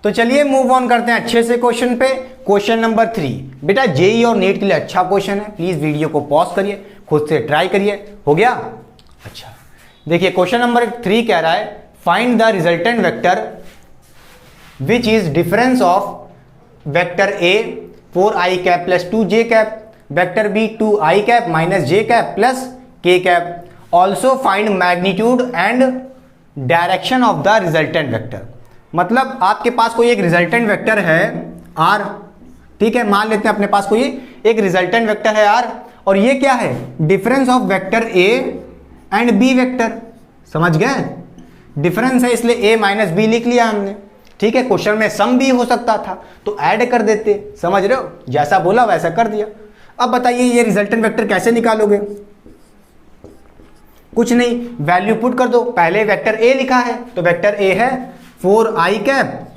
तो चलिए मूव ऑन करते हैं अच्छे से क्वेश्चन पे। क्वेश्चन नंबर 3 बेटा जेई और नीट के लिए अच्छा क्वेश्चन है, प्लीज वीडियो को पॉज करिए, खुद से ट्राई करिए। हो गया? अच्छा, देखिए क्वेश्चन नंबर 3 कह रहा है find the resultant vector which is difference of vector A 4i cap + 2j cap, vector B 2i cap - j cap + k cap. Also find magnitude and direction of the resultant vector. मतलब आपके पास कोई एक रिजल्टेंट वेक्टर है r, ठीक है, मान लेते हैं अपने पास कोई एक रिजल्टेंट वेक्टर है r, और ये क्या है? Difference of vector a and b vector. समझ गए? डिफरेंस है इसलिए a - b लिख लिया हमने, ठीक है। क्वेश्चन में सम भी हो सकता था तो ऐड कर देते, समझ रहे हो? जैसा बोला वैसा कर दिया। अब बताइए ये रिजल्टेंट वेक्टर कैसे निकालोगे? कुछ नहीं, वैल्यू पुट कर दो। पहले वेक्टर a लिखा है, तो वेक्टर a है 4i कैप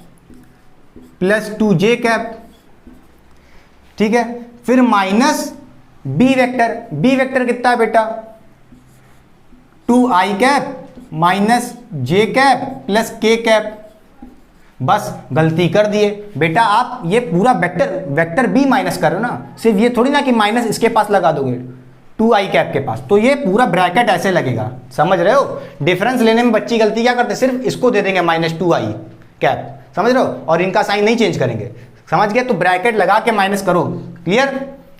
+ 2j कैप, ठीक है। फिर minus b vector, b vector कितना है बेटा? 2i cap - j cap + k cap. बस गलती कर दिए बेटा आप, ये पूरा वेक्टर बी माइनस कर रहे हो ना, सिर्फ ये थोड़ी ना कि माइनस इसके पास लगा दोगे 2i कैप के पास, तो ये पूरा ब्रैकेट ऐसे लगेगा। समझ रहे हो? डिफरेंस लेने में बच्ची गलती क्या करते हैं? सिर्फ इसको दे देंगे -2i कैप, समझ रहे हो? और इनका साइन नहीं चेंज करेंगे, समझ गए? तो ब्रैकेट लगा के माइनस करो। क्लियर?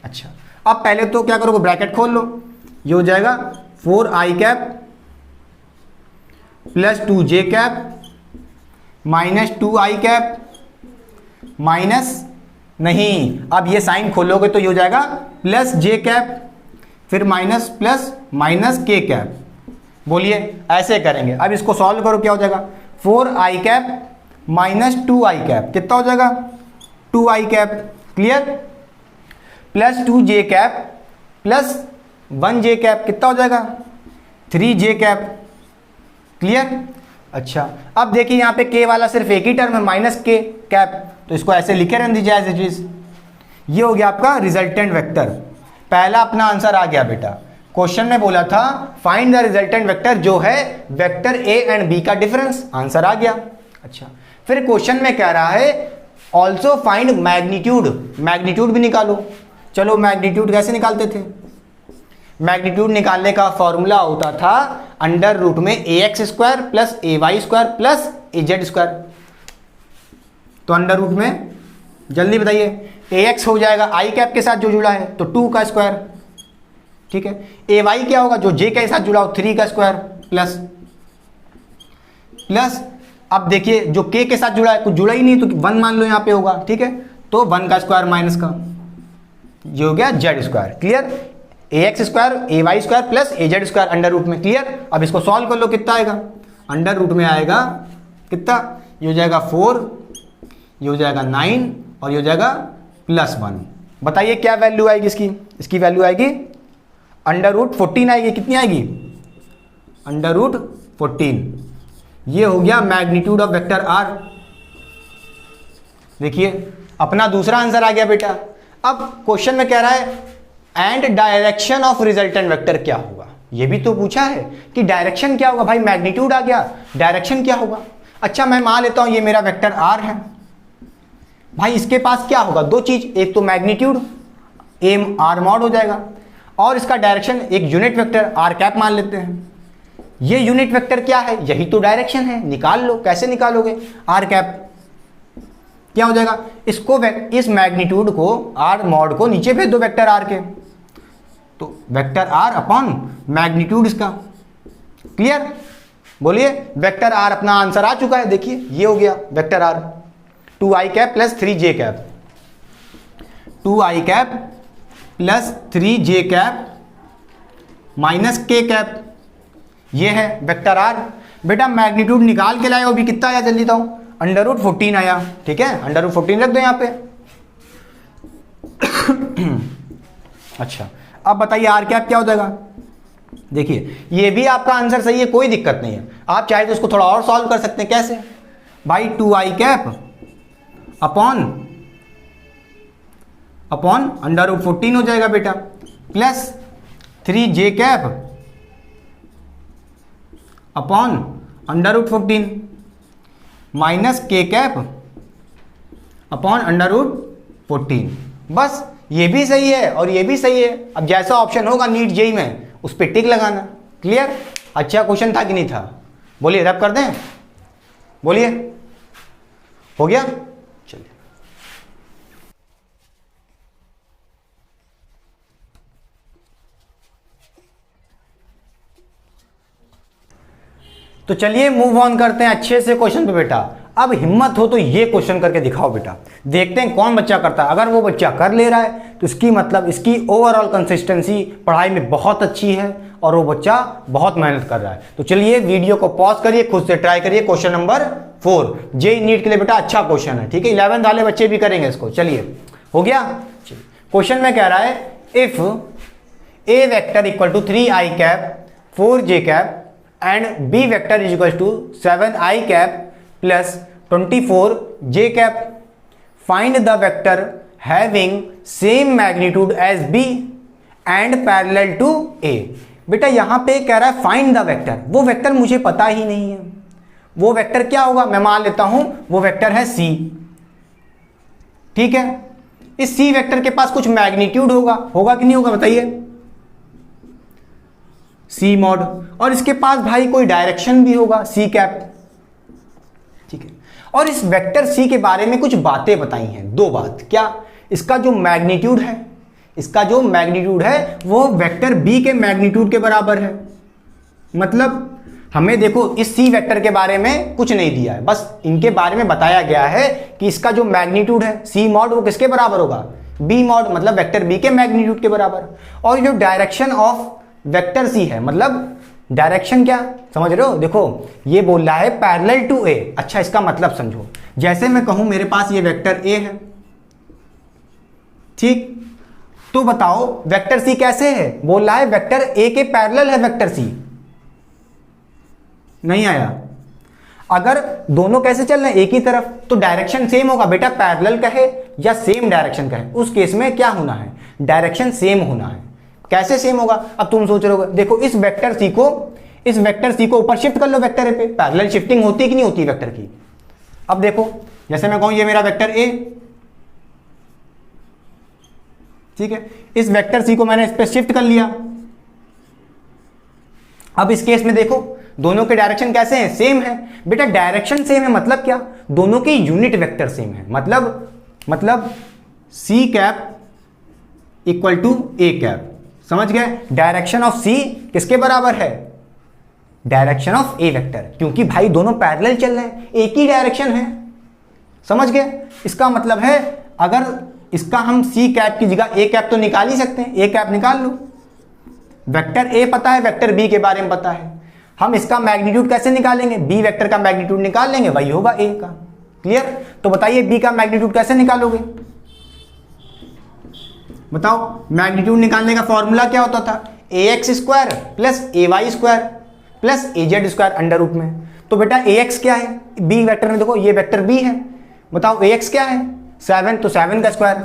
अच्छा, अब पहले तो क्या करोगे, ब्रैकेट खोल लो। ये हो जाएगा 4i cap plus 2j cap minus 2i cap minus, नहीं, अब ये साइन खोलोगे तो ये हो जाएगा प्लस j कैप फिर minus plus minus k cap. बोलिए, ऐसे करेंगे। अब इसको सॉल्व करो, क्या हो जाएगा 4i cap minus 2i cap, कितना हो जाएगा 2i cap. Clear? Plus 2j cap plus 1j cap, कितना हो जाएगा 3j कैप। क्लियर? अच्छा, अब देखिए यहाँ पे k वाला सिर्फ एक ही टर्म है, माइनस k कैप, तो इसको ऐसे लिखे रहने दीजिए एज इट इज। ये हो गया आपका रिजल्टेंट वेक्टर। पहला अपना आंसर आ गया बेटा। क्वेश्चन में बोला था फाइंड द रिजल्टेंट वेक्टर, जो है वेक्टर a एंड b का डिफरेंस, आंसर आ गया। अच्छा, फिर क्वेश्चन में कह रहा है ऑल्सो फाइंड मैग्नीट्यूड, मैग्नीट्यूड भी निकालो। चलो, मैग्नीट्यूड कैसे निकालते थे? मैग्नीट्यूड निकालने का फॉर्मूला होता था अंडर रूट में ax square plus ay square plus az square. तो अंडर रूट में जल्दी बताइए, ax हो जाएगा i कैप के साथ जो जुड़ा है तो 2 का स्क्वायर, ठीक है। ay क्या होगा, जो j के साथ जुड़ा हो 3 का स्क्वायर प्लस प्लस, अब देखिए जो k के साथ जुड़ा है, कुछ जुड़ा ही नहीं तो 1 मान लो यहाँ पे होगा, ठीक है, तो 1 का स्क्वायर माइनस का, ये हो गया z square. Clear? ax square ay square plus az square under root में। क्लियर? अब इसको सॉल्व कर लो, कितना आएगा, अंडर रूट में आएगा कितना, ये हो जाएगा 4, ये हो जाएगा 9 और ये हो जाएगा प्लस 1। बताइए क्या वैल्यू आएगी इसकी? इसकी वैल्यू आएगी अंडर रूट 14 आएगी। कितनी आएगी? Under root 14। ये हो गया मैग्नीट्यूड ऑफ वेक्टर r। देखिए अपना दूसरा आंसर आ गया बेटा। अब क्वेश्चन में कह रहा है and direction of resultant vector क्या होगा, ये भी तो पूछा है कि डायरेक्शन क्या होगा। भाई मैग्नीट्यूड आ गया, डायरेक्शन क्या होगा। अच्छा, मैं मान लेता हूं ये मेरा वेक्टर r है। भाई इसके पास क्या होगा, दो चीज, एक तो मैग्नीट्यूड एम r मॉड हो जाएगा और इसका डायरेक्शन एक यूनिट वेक्टर r कैप मान लेते हैं। ये यूनिट वेक्टर क्या है, यही तो डायरेक्शन है, निकाल लो। कैसे निकालोगे, r कैप क्या हो जाएगा, इसको इस मैग्नीट्यूड को r मॉड को नीचे भेज दो वेक्टर r के, तो वेक्टर r अपॉन मैग्नीट्यूड इसका। क्लियर? बोलिए, वेक्टर r अपना आंसर आ चुका है। देखिए ये हो गया vector r 2i cap plus 3j cap, 2i cap plus 3j cap minus k cap, ये है वेक्टर r। बेटा मैग्नीट्यूड निकाल के लाए हो, अभी कितना आया जल्दी बताओ, अंडर रूट 14 आया। ठीक है, अंडर रूट 14 रख दो यहाँ पे। अच्छा, अब बताइए आर कैप क्या हो जाएगा। देखिए ये भी आपका आंसर सही है, कोई दिक्कत नहीं है। आप चाहे तो उसको थोड़ा और सॉल्व कर सकते हैं। कैसे भाई, 2i cap upon under root 14 हो जाएगा बेटा, plus 3j cap upon under root 14 minus k cap upon under root 14। बस ये भी सही है और ये भी सही है। अब जैसा ऑप्शन होगा नीट जेई में उस पर टिक लगाना। क्लियर? अच्छा क्वेश्चन था कि नहीं था? बोलिए, रैप कर दें? बोलिए, हो गया? चलिए, तो चलिए मूव ऑन करते हैं अच्छे से क्वेश्चन पे बेटा। अब हिम्मत हो तो ये क्वेश्चन करके दिखाओ बेटा, देखते हैं कौन बच्चा करता है। अगर वो बच्चा कर ले रहा है तो इसकी मतलब इसकी ओवरऑल कंसिस्टेंसी पढ़ाई में बहुत अच्छी है और वो बच्चा बहुत मेहनत कर रहा है। तो चलिए वीडियो को पॉज करिए, खुद से ट्राई करिए। क्वेश्चन नंबर 4 जेईई नीट के लिए बेटा अच्छा क्वेश्चन है। ठीक है, 11th वाले बच्चे भी करेंगे इसको। चलिए, हो गया? चलिए, क्वेश्चन में कह रहा है if A vector equal to 3i cap 4j cap and b vector is equals to 7i cap plus 24j cap. Find the vector having same magnitude as b and parallel to a. बेटा यहां पे कह रहा है फाइंड द वेक्टर, वो वेक्टर मुझे पता ही नहीं है। वो वेक्टर क्या होगा, मैं मान लेता हूं वो वेक्टर है c। ठीक है, इस c वेक्टर के पास कुछ मैग्नीट्यूड होगा कि नहीं होगा, बताइए? सी मॉड, और इसके पास भाई कोई डायरेक्शन भी होगा सी कैप। ठीक है, और इस वेक्टर सी के बारे में कुछ बातें बताई हैं, दो बात। क्या? इसका जो मैग्नीट्यूड है, इसका जो मैग्नीट्यूड है वो वेक्टर बी के मैग्नीट्यूड के बराबर है। मतलब हमें देखो इस सी वेक्टर के बारे में कुछ नहीं दिया है, बस इनके बारे में बताया गया है कि इसका जो मैग्नीट्यूड है सी मॉड वो किसके बराबर होगा, बी मॉड, मतलब वेक्टर बी के मैग्नीट्यूड के बराबर। और जो डायरेक्शन ऑफ वेक्टर सी है, मतलब डायरेक्शन क्या समझ रहे हो, देखो ये बोल रहा है पैरेलल टू ए। अच्छा इसका मतलब समझो, जैसे मैं कहूं मेरे पास ये वेक्टर ए है, ठीक, तो बताओ वेक्टर सी कैसे है, बोल रहा है वेक्टर ए के पैरेलल है वेक्टर सी। नहीं आया? अगर दोनों कैसे चल रहे हैं एक ही तरफ, तो डायरेक्शन सेम होगा बेटा, पैरेलल का है या सेम डायरेक्शन का है, उस केस में क्या होना है, डायरेक्शन सेम होना है। कैसे सेम होगा? अब तुम सोच रहे हो, देखो इस वेक्टर सी को ऊपर शिफ्ट कर लो वेक्टर ए पे, पैरेलल शिफ्टिंग होती है कि नहीं होती वेक्टर की। अब देखो जैसे मैं कहूं ये मेरा वेक्टर ए, ठीक है, इस वेक्टर सी को मैंने इस पे शिफ्ट कर लिया। अब इस केस में देखो दोनों के डायरेक्शन कैसे हैं, सेम है बेटा। डायरेक्शन सेम है मतलब क्या, दोनों के यूनिट वेक्टर सेम है, मतलब C cap equal to A cap, समझ गए। डायरेक्शन ऑफ सी किसके बराबर है, डायरेक्शन ऑफ ए वेक्टर, क्योंकि भाई दोनों पैरेलल चल रहे हैं, एक ही डायरेक्शन है, समझ गए। इसका मतलब है अगर इसका हम सी कैप की जगह ए कैप तो निकाल ही सकते हैं, ए कैप निकाल लो। वेक्टर ए पता है, वेक्टर बी के बारे में पता है, हम इसका मैग्नीट्यूड कैसे निकालेंगे, बी वेक्टर का मैग्नीट्यूड निकाल लेंगे, वही होगा ए का। क्लियर? तो बताइए बी का मैग्नीट्यूड कैसे निकालोगे, बताओ। मैग्नीट्यूड निकालने का फॉर्मूला क्या होता था, ए x square plus A Y square plus A Z square under root में। तो बेटा ए एक्स क्या है, बी वेक्टर में देखो ये वेक्टर बी है, बताओ ए एक्स क्या है 7, तो 7 का स्क्वायर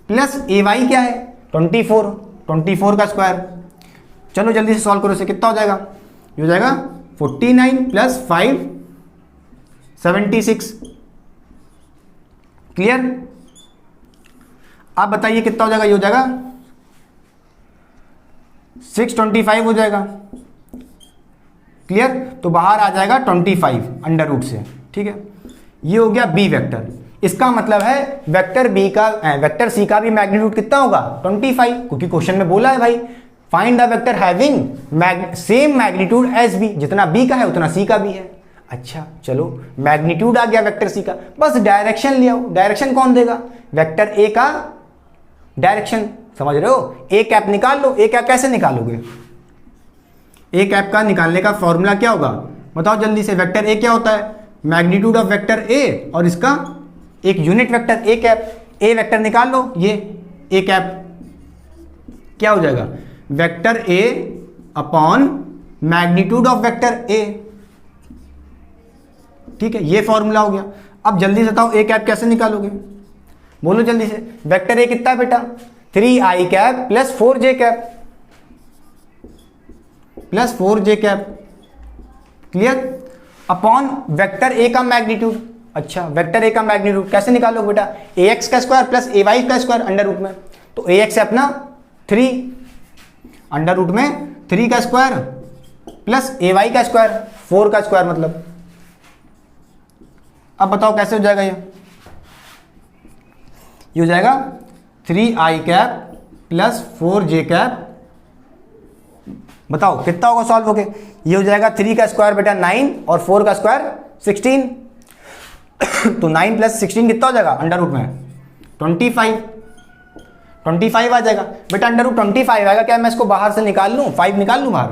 प्लस ए वाई क्या है 24 का स्क्वायर। चलो जल्दी से सॉल्व करो, इसे कितना हो जाएगा, ये हो जाएगा 49 प्लस 5 76। क्लियर? आप बताइए कितना हो जाएगा, ये हो जाएगा 625 हो जाएगा। क्लियर? तो बाहर आ जाएगा 25 अंडर रूट से, ठीक है। ये हो गया बी वेक्टर। इसका मतलब है वेक्टर सी का भी मैग्नीट्यूड कितना होगा 25, क्योंकि क्वेश्चन में बोला है भाई find the vector having same magnitude as B, जितना बी का है उतना सी का भी है। अच्छा चलो मैग्नीट्यूड आ गया वेक्टर सी का, बस डायरेक्शन ले आओ। डायरेक्शन कौन देगा, वेक्टर ए का डायरेक्शन, समझ रहे हो। ए कैप निकाल लो। ए कैप कैसे निकालोगे, ए कैप का निकालने का फॉर्मूला क्या होगा बताओ जल्दी से। वेक्टर ए क्या होता है, मैग्नीट्यूड ऑफ वेक्टर ए और इसका एक unit vector A cap. A vector निकाल लो, ये ए कैप क्या हो जाएगा, vector A upon magnitude of vector ए, ठीक है। ये फॉर्मूला हो गया। अब जल्दी से बताओ ए कैप कैसे निकालोगे, बोलो जल्दी से। वेक्टर ए कितना है बेटा 3i cap plus 4j cap plus 4j cap. Clear? Upon vector A का मैग्नीट्यूड। अच्छा वेक्टर ए का मैग्नीट्यूड कैसे निकालो बेटा, ए एक्स का स्क्वायर प्लस ए वाई का स्क्वायर अंडर रूट में। तो ए एक्स है अपना 3 अंडर रूट में 3 का स्क्वायर प्लस ए वाई का स्क्वायर 4 का स्क्वायर मतलब। अब बताओ कैसे हो जाएगा, ये हो जाएगा 3i cap plus 4j cap. बताओ कितना होगा सॉल्व होके, ये हो जाएगा 3 का स्क्वायर बेटा 9 और 4 का स्क्वायर 16 तो 9 प्लस 16 कितना हो जाएगा अंडर रूट में 25 आ जाएगा बेटा। अंडर रूट 25 आएगा, क्या मैं इसको बाहर से निकाल लूँ, 5 निकाल लूँ बाहर,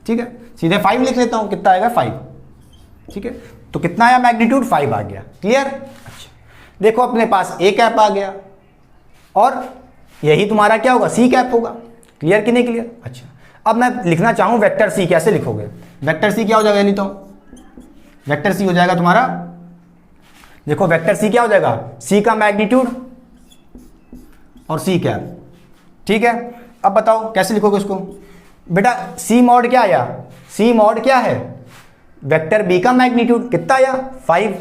ठीक है। सीधे 5 लिख लेता हूँ, कितना आएगा 5, ठीक है। तो कितना आया मैग्नीट्यूड 5 आ गया। क्लियर? अच्छा देखो अपने पास ए कैप आ गया और यही तुम्हारा क्या होगा सी कैप होगा। क्लियर कि नहीं क्लियर? अच्छा अब मैं लिखना चाहूँ वेक्टर सी, कैसे लिखोगे, वेक्टर सी क्या हो जाएगा, नहीं तो वेक्टर सी हो जाएगा तुम्हारा, देखो वेक्टर सी क्या हो जाएगा, सी का मैग्नीट्यूड और सी कैप, ठीक है। अब बताओ कैसे लिखोगे उसको बेटा। सी मॉड क्या आया, सी मॉड क्या है, वेक्टर बी का मैग्नीट्यूड कितना आया 5,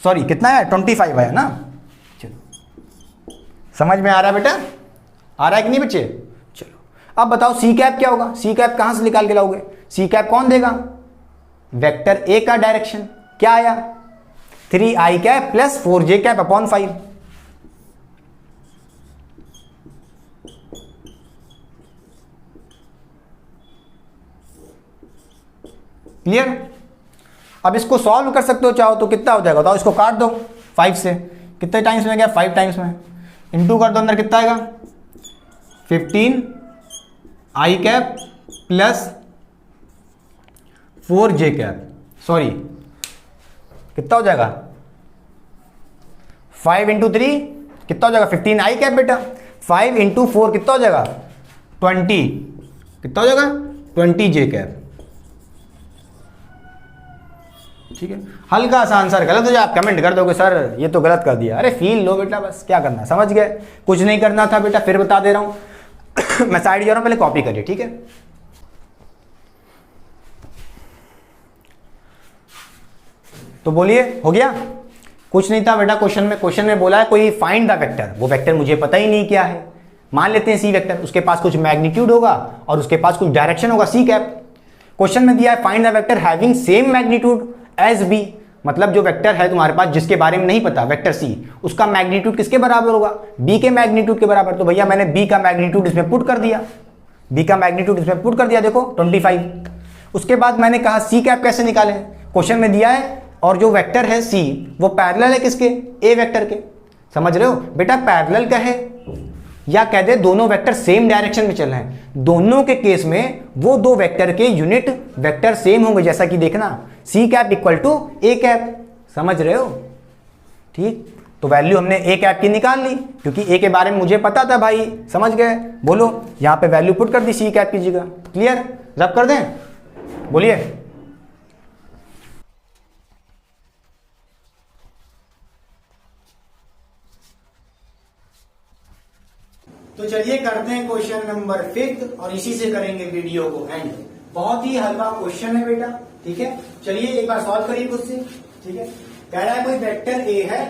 सॉरी कितना आया 25 आया ना। चलो समझ में आ रहा है बेटा, आ रहा है कि नहीं बच्चे। चलो अब बताओ सी कैप क्या होगा, सी कैप कहां से निकाल के लाओगे, सी कैप कौन देगा, वेक्टर ए का डायरेक्शन क्या आया 3i cap plus 4j cap upon 5। Clear? अब इसको सॉल्व कर सकते हो चाहो तो, कितना हो जाएगा बताओ, इसको काट दो 5 से, कितने टाइम्स में गया 5 टाइम्स में, इंटू कर दो, अंदर कितना आएगा 15 i cap plus 4j cap, sorry कितना हो जाएगा 5 इंटू 3 कितना हो जाएगा 15 आई कैप बेटा, 5 इंटू 4 कितना हो जाएगा 20, कितना हो जाएगा 20j कैप। ठीक है, हल्का सा आंसर गलत हो जाए आप कमेंट कर दोगे सर ये तो गलत कर दिया, अरे फील लो बेटा, बस क्या करना, समझ गए, कुछ नहीं करना था बेटा, फिर बता दे रहा हूं मैं साइड जा रहा हूं, पहले कॉपी करिए। ठीक है, तो बोलिए हो गया, कुछ नहीं था बेटा क्वेश्चन में बोला है कोई फाइंड द वेक्टर, वो वेक्टर मुझे पता ही नहीं क्या है, मान लेते हैं सी वेक्टर, उसके पास कुछ मैग्नीट्यूड होगा और उसके पास कुछ डायरेक्शन होगा सी कैप। क्वेश्चन में दिया है find the vector having same magnitude as B, मतलब जो वेक्टर है तुम्हारे पास जिसके बारे में नहीं पता वेक्टर सी, उसका मैग्नीट्यूड किसके बराबर होगा, बी के मैग्नीट्यूड के बराबर। तो भैया मैंने बी का मैग्नीट्यूड इसमें पुट कर दिया, बी का मैग्नीट्यूड इसमें पुट कर दिया, देखो 25। उसके बाद मैंने कहा सी कैप कैसे निकालें, क्वेश्चन में दिया है और जो वेक्टर है सी वो पैरेलल है किसके, ए वेक्टर के, समझ रहे हो बेटा, पैरेलल का है या कह दे दोनों वेक्टर सेम डायरेक्शन में चल रहे हैं, दोनों के केस में वो दो वेक्टर के यूनिट वेक्टर सेम होंगे, जैसा कि देखना C cap equal to A cap, समझ रहे हो। ठीक, तो वैल्यू हमने ए कैप की निकाल ली क्योंकि ए के बारे में मुझे पता था भाई, समझ गए, बोलो यहां पे वैल्यू पुट कर दी सी कैप की जगह। क्लियर, रब कर दें, बोलिए। तो चलिए करते हैं क्वेश्चन नंबर 5 और इसी से करेंगे वीडियो को एंड। बहुत ही हल्का क्वेश्चन है बेटा, ठीक है, चलिए एक बार सॉल्व करिए खुद से। ठीक है, कह रहा है कोई वेक्टर ए है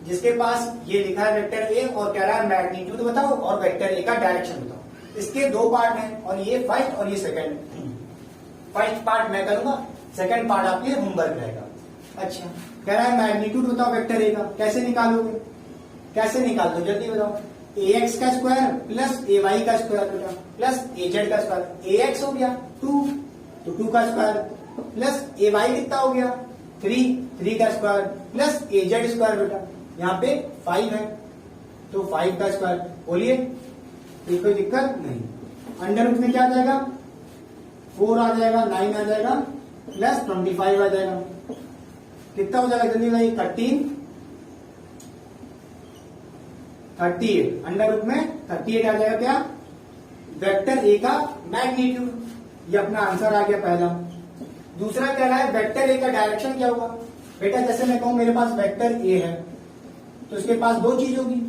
जिसके पास ये लिखा है वेक्टर ए और कह रहा है मैग्नीट्यूड बताओ और वेक्टर ए का डायरेक्शन बताओ। इसके दो पार्ट हैं और ये फर्स्ट और ये सेकंड। फर्स्ट पार्ट मैं करूंगा, सेकंड पार्ट आपके लिए होमवर्क रहेगा। अच्छा, कह रहा है मैग्नीट्यूड बताओ वेक्टर ए का, कैसे निकालोगे, कैसे निकालते हो जल्दी बताओ। ए एक्स का स्क्वायर प्लस ए वाई का स्क्वायर बेटा प्लस ए जेड का स्क्वायर, ए एक्स हो गया 2 तो 2 का स्क्वायर प्लस ए वाई कितना हो गया 3 का स्क्वायर प्लस ए जेड स्क्वायर बेटा यहाँ पे 5 है तो 5 का स्क्वायर। बोलिए कोई दिक्कत नहीं, अंडर रूट में क्या आ जाएगा 4 आ जाएगा, 9 आ जाएगा प्लस 25 आ जाएगा, कितना हो जाएगा जल्दी बताइए 38 अंडर रूट में 38 आ जाएगा क्या वेक्टर ए का मैग्नीट्यूड, ये अपना आंसर आ गया पहला। दूसरा कह रहा है वेक्टर ए का डायरेक्शन क्या होगा बेटा, जैसे मैं कहूं मेरे पास वेक्टर ए है तो उसके पास दो चीज होगी,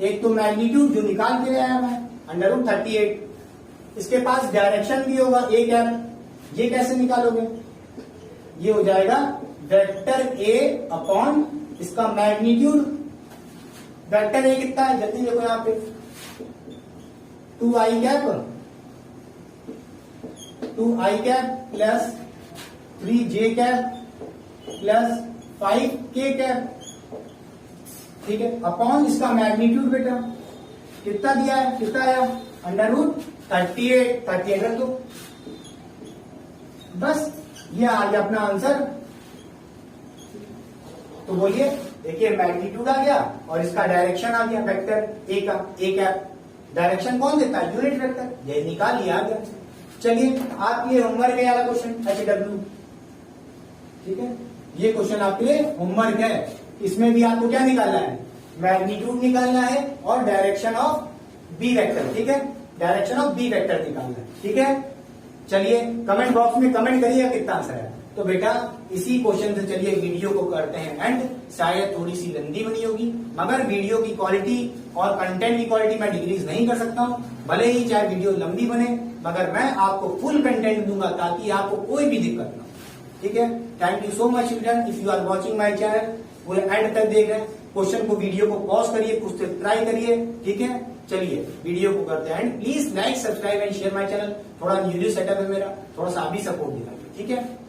एक तो मैग्नीट्यूड जो निकाल के आया मैं अंडर रूट 38, इसके पास डायरेक्शन भी होगा ए कैप, ये कैसे निकालोगे, ये हो जाएगा वेक्टर ए अपॉन इसका मैग्नीट्यूड। वेक्टर ए कितना है जल्दी देखो यहाँ पे 2i cap plus 3j cap plus 5k cap, ठीक है, अपॉन इसका मैग्नीट्यूड बेटा कितना दिया है, कितना आया अंडर रूट 38 रख दो, बस ये आ गया अपना आंसर। तो बोलिए देखिए मैग्नीट्यूड आ गया और इसका डायरेक्शन आ गया वेक्टर ए का, ए कैप डायरेक्शन कौन देता है यूनिट वेक्टर, ये निकाल लिया आ गया। चलिए आपके लिए होमवर्क है वाला क्वेश्चन HW, ठीक है, ये क्वेश्चन आपके लिए होमवर्क है, इसमें भी आपको क्या निकालना है मैग्नीट्यूड निकालना है और डायरेक्शन ऑफ बी वेक्टर, ठीक है, डायरेक्शन ऑफ बी वेक्टर निकालना है, ठीक है। चलिए कमेंट बॉक्स में कमेंट करिए कितना आंसर है। तो बेटा इसी क्वेश्चन से चलिए वीडियो को करते हैं एंड, शायद थोड़ी सी लंबी बनी होगी मगर वीडियो की क्वालिटी और कंटेंट की क्वालिटी मैं डिक्रीज नहीं कर सकता हूं, भले ही चाहे वीडियो लंबी बने मगर मैं आपको फुल कंटेंट दूंगा ताकि आपको कोई भी दिक्कत ना हो, ठीक है। Thank you so much children, if you are watching my channel, पूरे एंड तक देख रहे हैं, क्वेश्चन को वीडियो को पॉज करिए, खुद से ट्राई करिए, ठीक है। चलिए वीडियो को करते हैं and please like subscribe and share my channel, थोड़ा न्यू सेटअप है मेरा, थोड़ा सा अभी सपोर्ट दिखाइए, ठीक है।